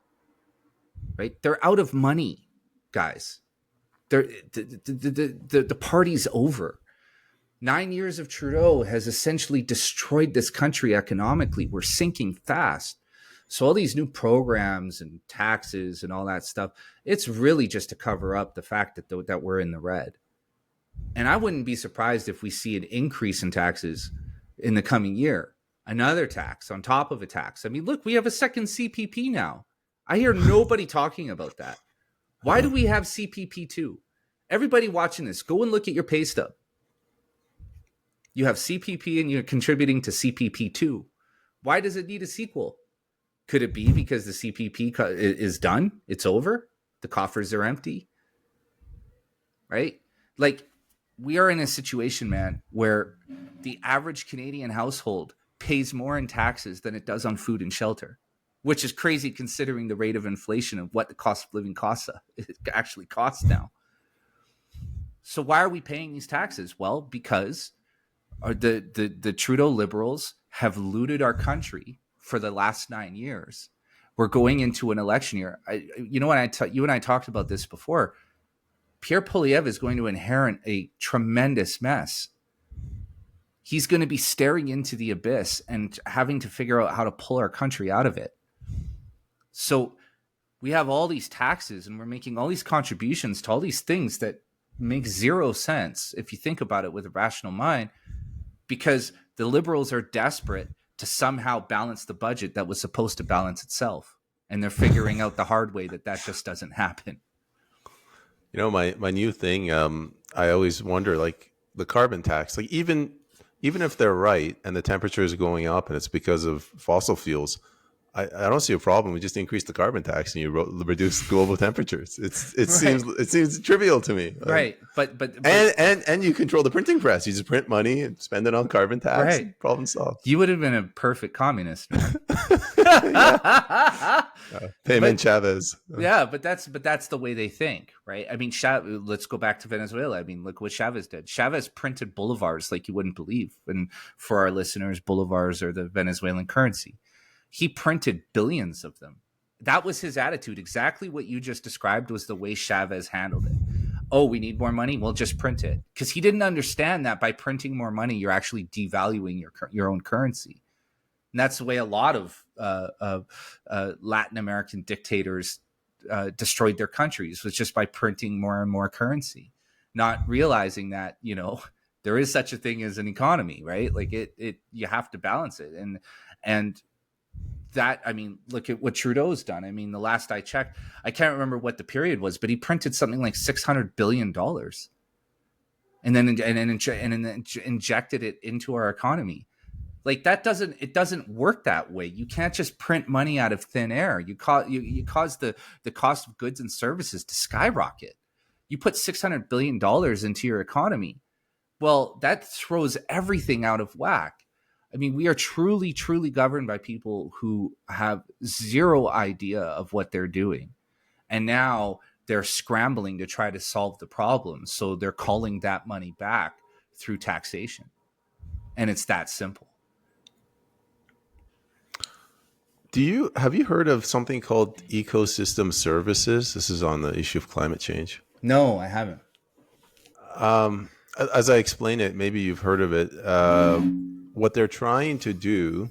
right? They're out of money, guys. The party's over. 9 years of Trudeau has essentially destroyed this country economically. We're sinking fast. So all these new programs and taxes and all that stuff, it's really just to cover up the fact that we're in the red. And I wouldn't be surprised if we see an increase in taxes in the coming year. Another tax on top of a tax. I mean, look, we have a second CPP now. I hear nobody talking about that. Why do we have CPP2? Everybody watching this, go and look at your pay stub. You have CPP and you're contributing to CPP2. Why does it need a sequel? Could it be because the CPP is done? It's over? The coffers are empty? Right? Like, we are in a situation, man, where the average Canadian household pays more in taxes than it does on food and shelter, which is crazy considering the rate of inflation and what the cost of living actually costs now. So why are we paying these taxes? Well, because the Trudeau Liberals have looted our country for the last 9 years. We're going into an election year. You and I talked about this before. Pierre Poilievre is going to inherit a tremendous mess. He's going to be staring into the abyss and having to figure out how to pull our country out of it. So we have all these taxes and we're making all these contributions to all these things that make zero sense if you think about it with a rational mind, because the Liberals are desperate to somehow balance the budget that was supposed to balance itself. And they're figuring out the hard way that just doesn't happen. My new thing, I always wonder, like the carbon tax, like even if they're right and the temperature is going up and it's because of fossil fuels, I don't see a problem. We just increase the carbon tax and you reduce global temperatures. Right. It seems trivial to me. Right. But And you control the printing press. You just print money and spend it on carbon tax. right. And problem solved. You would have been a perfect communist, man. Yeah. Peyman But Chavez. yeah, but that's the way they think, right? I mean, let's go back to Venezuela. I mean, look what Chavez did. Chavez printed bolivars like you wouldn't believe. And for our listeners, bolivars are the Venezuelan currency. He printed billions of them. That was his attitude. Exactly what you just described was the way Chavez handled it. Oh, we need more money? Well, just print it. Because he didn't understand that by printing more money, you're actually devaluing your own currency. And that's the way a lot of Latin American dictators destroyed their countries, was just by printing more and more currency, not realizing that, there is such a thing as an economy, right? Like you have to balance it. And that, I mean, look at what Trudeau's done. I mean, the last I checked, I can't remember what the period was, but he printed something like $600 billion and then injected it into our economy. Like it doesn't work that way. You can't just print money out of thin air. You cause the cost of goods and services to skyrocket. You put $600 billion into your economy. Well, that throws everything out of whack. I mean, we are truly, truly governed by people who have zero idea of what they're doing. And now they're scrambling to try to solve the problem. So they're calling that money back through taxation. And it's that simple. Have you heard of something called ecosystem services? This is on the issue of climate change. No, I haven't. As I explain it, maybe you've heard of it. What they're trying to do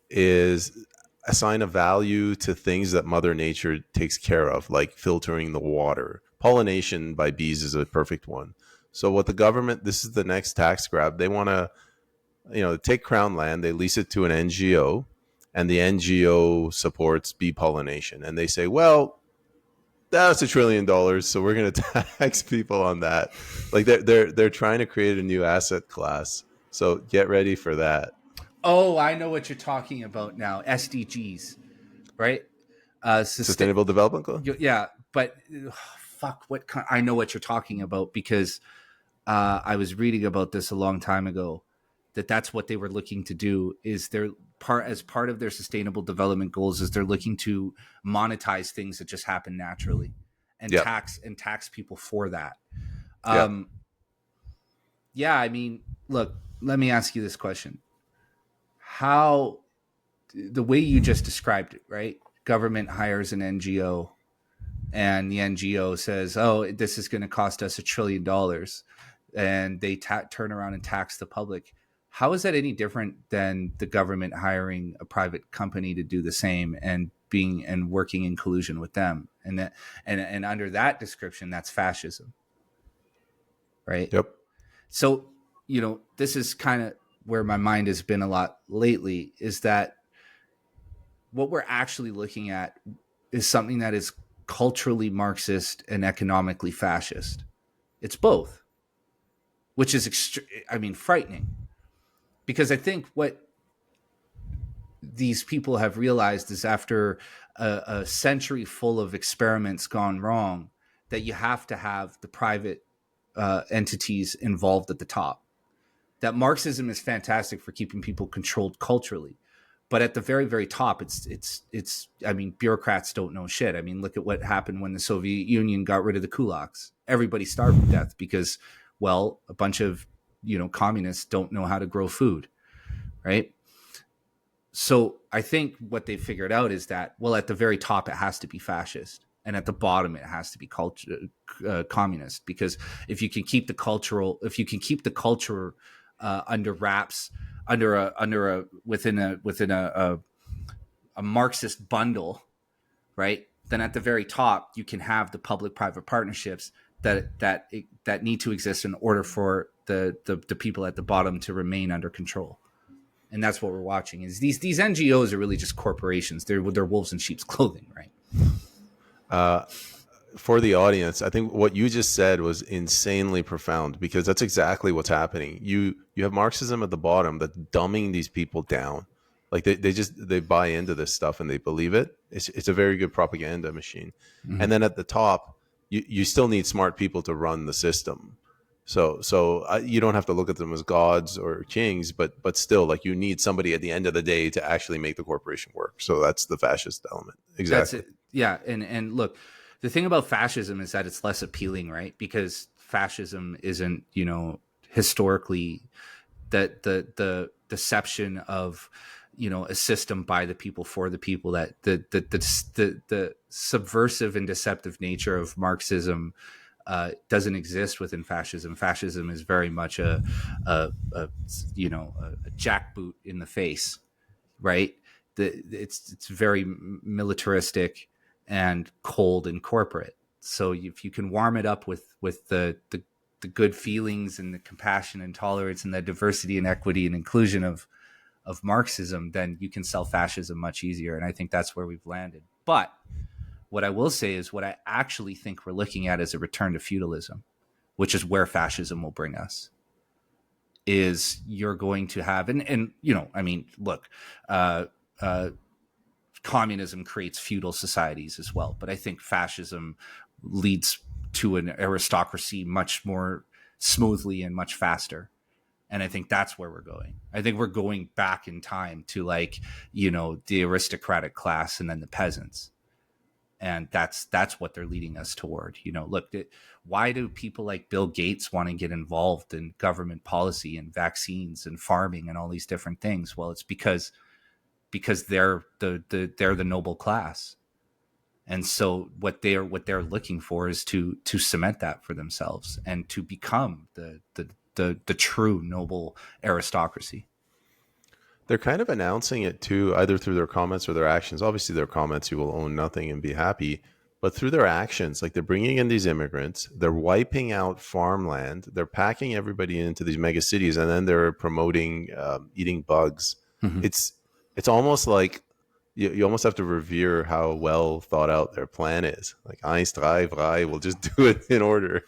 is assign a value to things that Mother Nature takes care of, like filtering the water. Pollination by bees is a perfect one. So what the government, this is the next tax grab. They want to, take Crown land, they lease it to an NGO, and the NGO supports bee pollination. And they say, well, that's $1 trillion, so we're going to tax people on that. Like they're trying to create a new asset class. So get ready for that. Oh, I know what you're talking about now. SDGs, right? Sustainable Development Goal. Yeah, but fuck, I know what you're talking about, because I was reading about this a long time ago. That's what they were looking to do. Is as part of their sustainable development goals, is they're looking to monetize things that just happen naturally, and tax people for that. Yeah, I mean, look, let me ask you this question. How, the way you just described it, right? Government hires an NGO and the NGO says, oh, this is going to cost us $1 trillion. And they turn around and tax the public. How is that any different than the government hiring a private company to do the same and working in collusion with them? And under that description, that's fascism, right? Yep. So, this is kind of where my mind has been a lot lately, is that what we're actually looking at is something that is culturally Marxist and economically fascist. It's both, which is, frightening. Because I think what these people have realized is, after a century full of experiments gone wrong, that you have to have the private entities involved at the top. That Marxism is fantastic for keeping people controlled culturally, but at the very, very top, it's. Bureaucrats don't know shit. I mean, look at what happened when the Soviet Union got rid of the kulaks. Everybody starved to death because, well, a bunch of communists don't know how to grow food, right? So I think what they figured out is that, well, at the very top, it has to be fascist, and at the bottom, it has to be communist. Because if you can keep the culture under wraps, within a Marxist bundle, right? Then at the very top, you can have the public-private partnerships that need to exist in order for the people at the bottom to remain under control. And that's what we're watching. Is these NGOs are really just corporations. They're wolves in sheep's clothing, right? for the audience, I think what you just said was insanely profound, because that's exactly what's happening. You have Marxism at the bottom that's dumbing these people down. Like they buy into this stuff and they believe it. It's a very good propaganda machine. Mhm. And then at the top, you still need smart people to run the system. So you don't have to look at them as gods or kings, but still, like, you need somebody at the end of the day to actually make the corporation work. So that's the fascist element. That's Exactly. it. Yeah, and look, the thing about fascism is that it's less appealing, right? Because fascism isn't, historically that the deception of, a system by the people for the people, that the subversive and deceptive nature of Marxism doesn't exist within fascism. Fascism is very much a a jackboot in the face, right? It's very militaristic and cold and corporate. So if you can warm it up with the good feelings and the compassion and tolerance and the diversity and equity and inclusion of Marxism, then you can sell fascism much easier. And I think that's where we've landed. But what I will say is what I actually think we're looking at is a return to feudalism, which is where fascism will bring us. Is you're going to have, and I mean, look, uh, uh, communism creates feudal societies as well, but I think fascism leads to an aristocracy much more smoothly and much faster. And I think that's where we're going. I think we're going back in time to, like, the aristocratic class and then the peasants. And that's what they're leading us toward. Look, why do people like Bill Gates want to get involved in government policy and vaccines and farming and all these different things? Well, it's because they're the noble class. And so what they're looking for is to cement that for themselves and to become the true noble aristocracy. They're kind of announcing it too, either through their comments or their actions. Obviously, their comments, you will own nothing and be happy. But through their actions, like, they're bringing in these immigrants, they're wiping out farmland, they're packing everybody into these mega cities, and then they're promoting eating bugs. Mm-hmm. It's almost like you almost have to revere how well thought out their plan is. Like, eins, drei, drei, we'll just do it in order.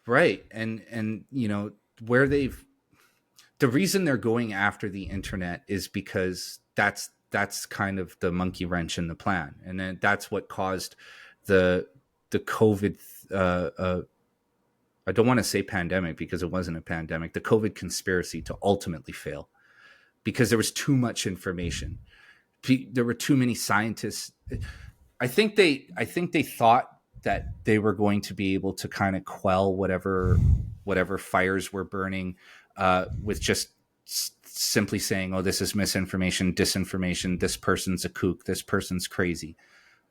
Right. And where the reason they're going after the internet is because that's kind of the monkey wrench in the plan, and then that's what caused the COVID. I don't want to say pandemic because it wasn't a pandemic. The COVID conspiracy to ultimately fail because there was too much information. There were too many scientists. I think they thought that they were going to be able to kind of quell whatever fires were burning with just simply saying, "Oh, this is misinformation, disinformation. This person's a kook. This person's crazy."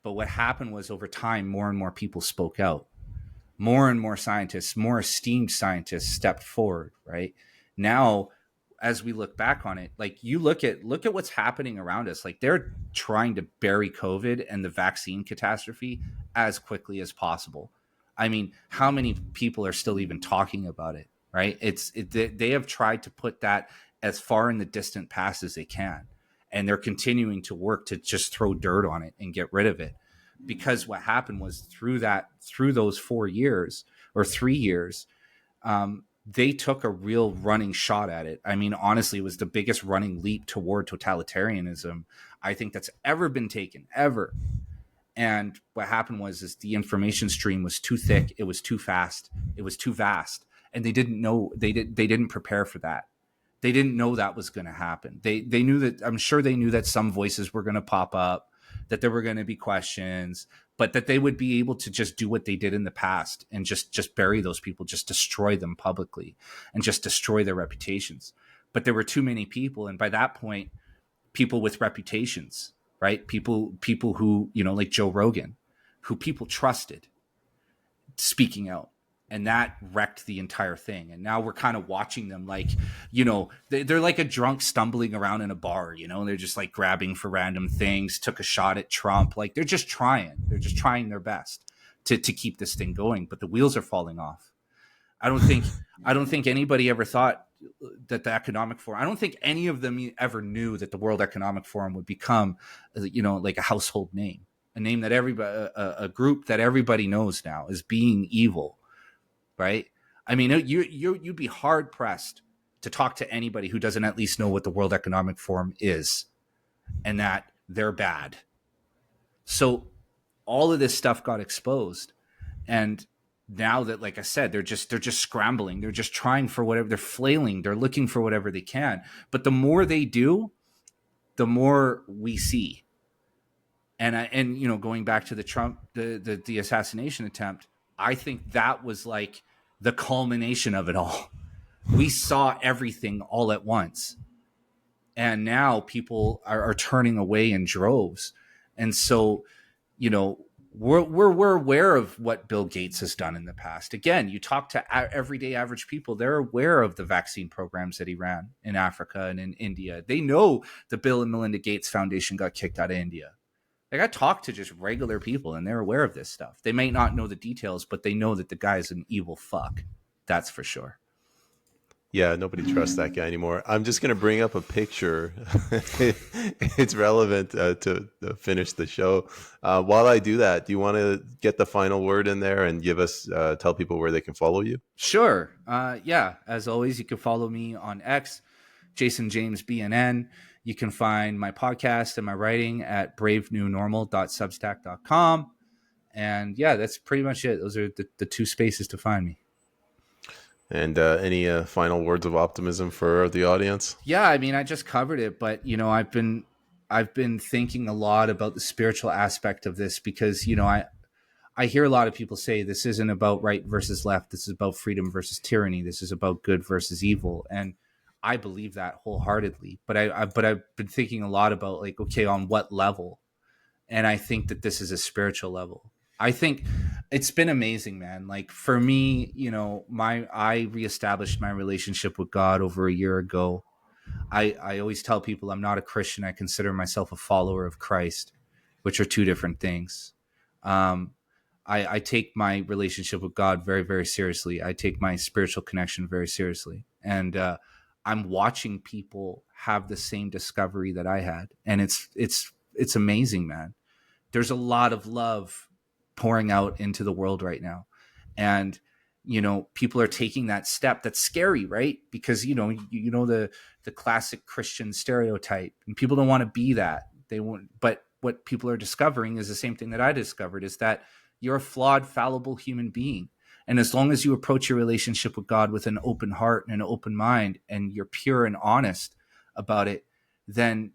But what happened was, over time, more and more people spoke out. More and more scientists, more esteemed scientists, stepped forward. Right now, as we look back on it, like, you look at what's happening around us. Like, they're trying to bury COVID and the vaccine catastrophe as quickly as possible. I mean, how many people are still even talking about it? Right? They have tried to put that as far in the distant past as they can, and they're continuing to work to just throw dirt on it and get rid of it. Because what happened was, through those 4 years or 3 years, they took a real running shot at it. I mean, honestly, it was the biggest running leap toward totalitarianism I think that's ever been taken, ever. And what happened was, is the information stream was too thick, it was too fast, it was too vast, and they didn't know, they didn't prepare for that. They didn't know that was going to happen. They knew that, I'm sure they knew that some voices were going to pop up, that there were going to be questions, but that they would be able to just do what they did in the past and just bury those people, just destroy them publicly and just destroy their reputations. But there were too many people, and by that point, people with reputations, right? People who, like Joe Rogan, who people trusted, speaking out. And that wrecked the entire thing. And now we're kind of watching them like, they're like a drunk stumbling around in a bar, they're just like grabbing for random things, took a shot at Trump. Like, they're just trying their best to keep this thing going, but the wheels are falling off. I don't think anybody ever thought that the Economic Forum, I don't think any of them ever knew that the World Economic Forum would become, like, a household name. a name that everybody, a group that everybody knows now as being evil, right? I mean, you'd be hard pressed to talk to anybody who doesn't at least know what the World Economic Forum is and that they're bad. So all of this stuff got exposed, and now that, like I said, they're just scrambling. They're just trying for whatever. They're flailing. They're looking for whatever they can. But the more they do, the more we see. And you know, going back to the Trump, the assassination attempt, I think that was like the culmination of it all. We saw everything all at once, and now people are turning away in droves. And so, you know, we're aware of what Bill Gates has done in the past. Again, you talk to everyday average people, they're aware of the vaccine programs that he ran in Africa and in India. They know the Bill and Melinda Gates Foundation got kicked out of India. Like, I talk to just regular people and they're aware of this stuff. They may not know the details, but they know that the guy's an evil fuck. That's for sure. Yeah, nobody trusts that guy anymore. I'm just going to bring up a picture. It's relevant to finish the show. While I do that, do you want to get the final word in there and give us, tell people where they can follow you? Sure. Yeah. As always, you can follow me on X, Jason James BNN. You can find my podcast and my writing at bravenewnormal.substack.com. And yeah, that's pretty much it. Those are the two spaces to find me. And any final words of optimism for the audience? Yeah, I mean, I just covered it, but you know, I've been thinking a lot about the spiritual aspect of this, because you know, I hear a lot of people say this isn't about right versus left. This is about freedom versus tyranny. This is about good versus evil, and I believe that wholeheartedly. But I've been thinking a lot about, like, okay, on what level? And I think that this is a spiritual level. I think it's been amazing, man. Like, for me, you know, I reestablished my relationship with God over a year ago. I always tell people I'm not a Christian. I consider myself a follower of Christ, which are two different things. I take my relationship with God very, very seriously. I take my spiritual connection very seriously. And I'm watching people have the same discovery that I had. And it's amazing, man. There's a lot of love pouring out into the world right now. And, you know, people are taking that step. That's scary, right? Because, you know the classic Christian stereotype, and people don't want to be that. They won't. But what people are discovering is the same thing that I discovered, is that you're a flawed, fallible human being. And as long as you approach your relationship with God with an open heart and an open mind, and you're pure and honest about it, then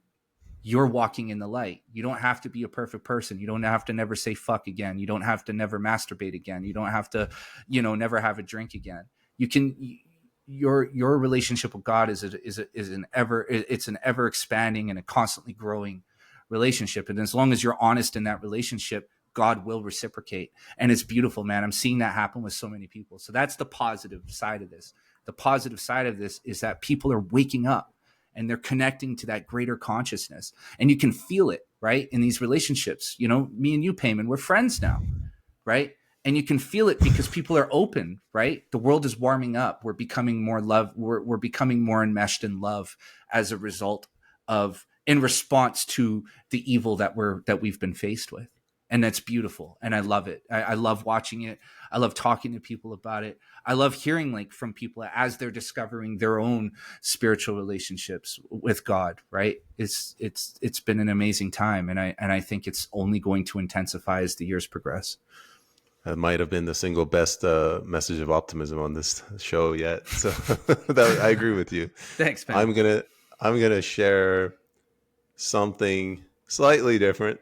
you're walking in the light. You don't have to be a perfect person. You don't have to never say fuck again. You don't have to never masturbate again. You don't have to, you know, never have a drink again. You can, your relationship with God is an ever expanding and a constantly growing relationship. And as long as you're honest in that relationship, God will reciprocate. And it's beautiful, man. I'm seeing that happen with so many people. So that's the positive side of this. The positive side of this is that people are waking up and they're connecting to that greater consciousness. And you can feel it, right? In these relationships, you know, me and you, Peyman, we're friends now, right? And you can feel it because people are open, right? The world is warming up. We're becoming more love. We're becoming more enmeshed in love as a result of, in response to the evil that we've been faced with. And that's beautiful. And I love it. I love watching it. I love talking to people about it. I love hearing, like, from people as they're discovering their own spiritual relationships with God, right? It's been an amazing time. And I think it's only going to intensify as the years progress. That might have been the single best message of optimism on this show yet. So I agree with you. Thanks, man. I'm gonna share something slightly different.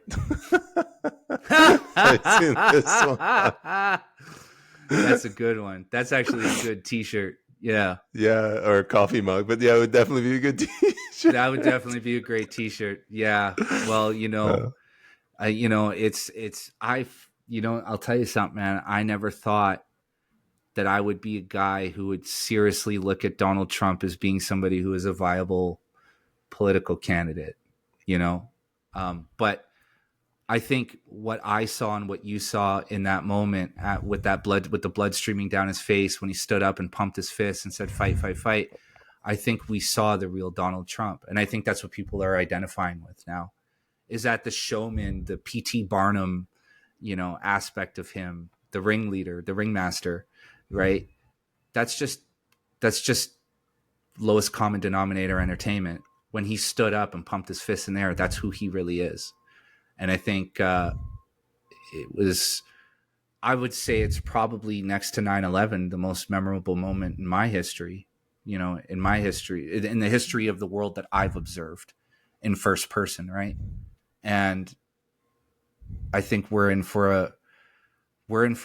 That's a good one. That's actually a good t-shirt. Yeah. Yeah, or a coffee mug. But yeah, it would definitely be a good t-shirt. That would definitely be a great t-shirt. Yeah. Well, you know, I'll tell you something, man. I never thought that I would be a guy who would seriously look at Donald Trump as being somebody who is a viable political candidate, you know? But I think what I saw and what you saw in that moment with the blood streaming down his face when he stood up and pumped his fist and said, fight, fight, fight. I think we saw the real Donald Trump. And I think that's what people are identifying with now, Is that the showman, the P.T. Barnum, aspect of him, the ringleader, the ringmaster, right? That's just lowest common denominator entertainment. When he stood up and pumped his fist in the air, that's who he really is. And I think I would say it's probably next to 9/11, the most memorable moment in my history, in the history of the world that I've observed in first person, right? And I think we're in for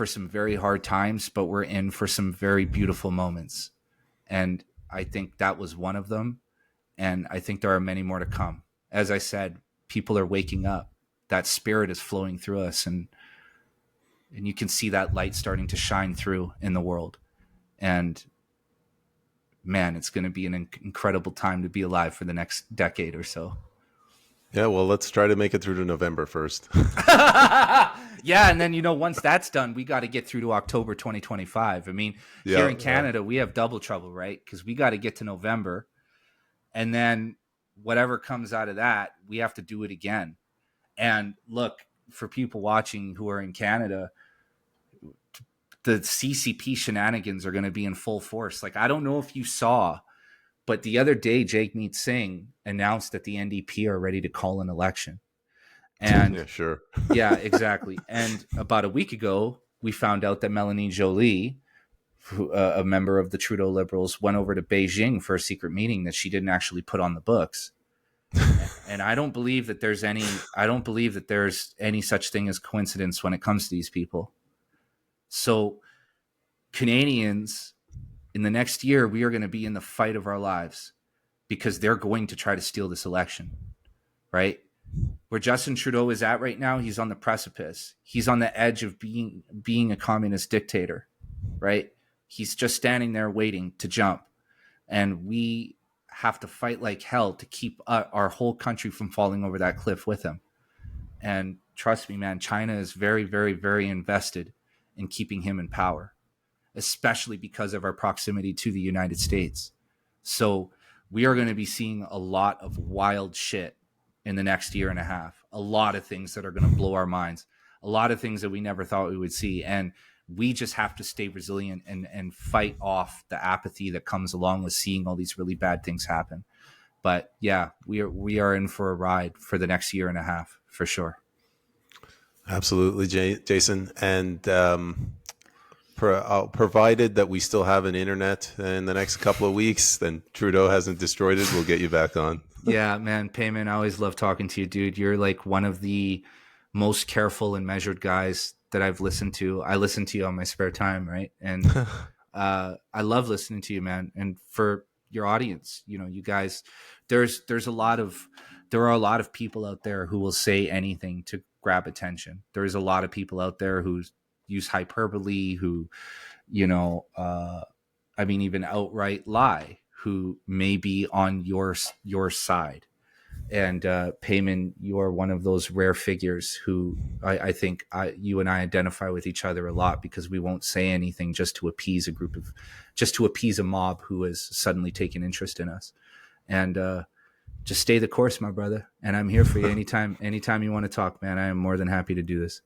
some very hard times, but we're in for some very beautiful moments. And I think that was one of them. And I think there are many more to come. As I said, people are waking up. That spirit is flowing through us. And you can see that light starting to shine through in the world. And man, it's going to be an incredible time to be alive for the next decade or so. Yeah, well, let's try to make it through to November first. Yeah, and then, once that's done, we got to get through to October 2025. I mean, here in Canada, we have double trouble, right? Because we got to get to November. And then whatever comes out of that, we have to do it again. And look, for people watching who are in Canada, the CCP shenanigans are going to be in full force. Like, I don't know if you saw, but the other day, Jagmeet Singh announced that the NDP are ready to call an election. And yeah, sure. Yeah, exactly. And about a week ago, we found out that Melanie Joly, a member of the Trudeau Liberals, went over to Beijing for a secret meeting that she didn't actually put on the books. And I don't believe that there's any such thing as coincidence when it comes to these people. So Canadians, in the next year, we are going to be in the fight of our lives because they're going to try to steal this election, right? Where Justin Trudeau is at right now, he's on the precipice. He's on the edge of being a communist dictator, right? He's just standing there waiting to jump. And we have to fight like hell to keep our whole country from falling over that cliff with him. And trust me, man, China is very, very, very invested in keeping him in power, especially because of our proximity to the United States. So we are going to be seeing a lot of wild shit in the next year and a half. A lot of things that are going to blow our minds. A lot of things that we never thought we would see. And we just have to stay resilient and fight off the apathy that comes along with seeing all these really bad things happen. But yeah, we are in for a ride for the next year and a half, for sure. Absolutely, Jason. And provided that we still have an internet in the next couple of weeks, then Trudeau hasn't destroyed it, we'll get you back on. Yeah, man, Peyman, I always love talking to you, dude. You're like one of the most careful and measured guys that I've listened to. I listen to you on my spare time, right? And I love listening to you, man. And for your audience, you guys, there are a lot of people out there who will say anything to grab attention. There's a lot of people out there who use hyperbole, who, even outright lie, who may be on your side. And Peyman, you are one of those rare figures who I think you and I identify with each other a lot, because we won't say anything just to appease a mob who has suddenly taken interest in us. And just stay the course, my brother. And I'm here for you anytime you want to talk, man. I am more than happy to do this.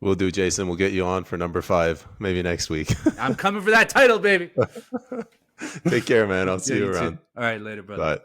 We'll do, Jason. We'll get you on for number 5, maybe next week. I'm coming for that title, baby. Take care, man. I'll see you around. Too. All right, later, brother. Bye.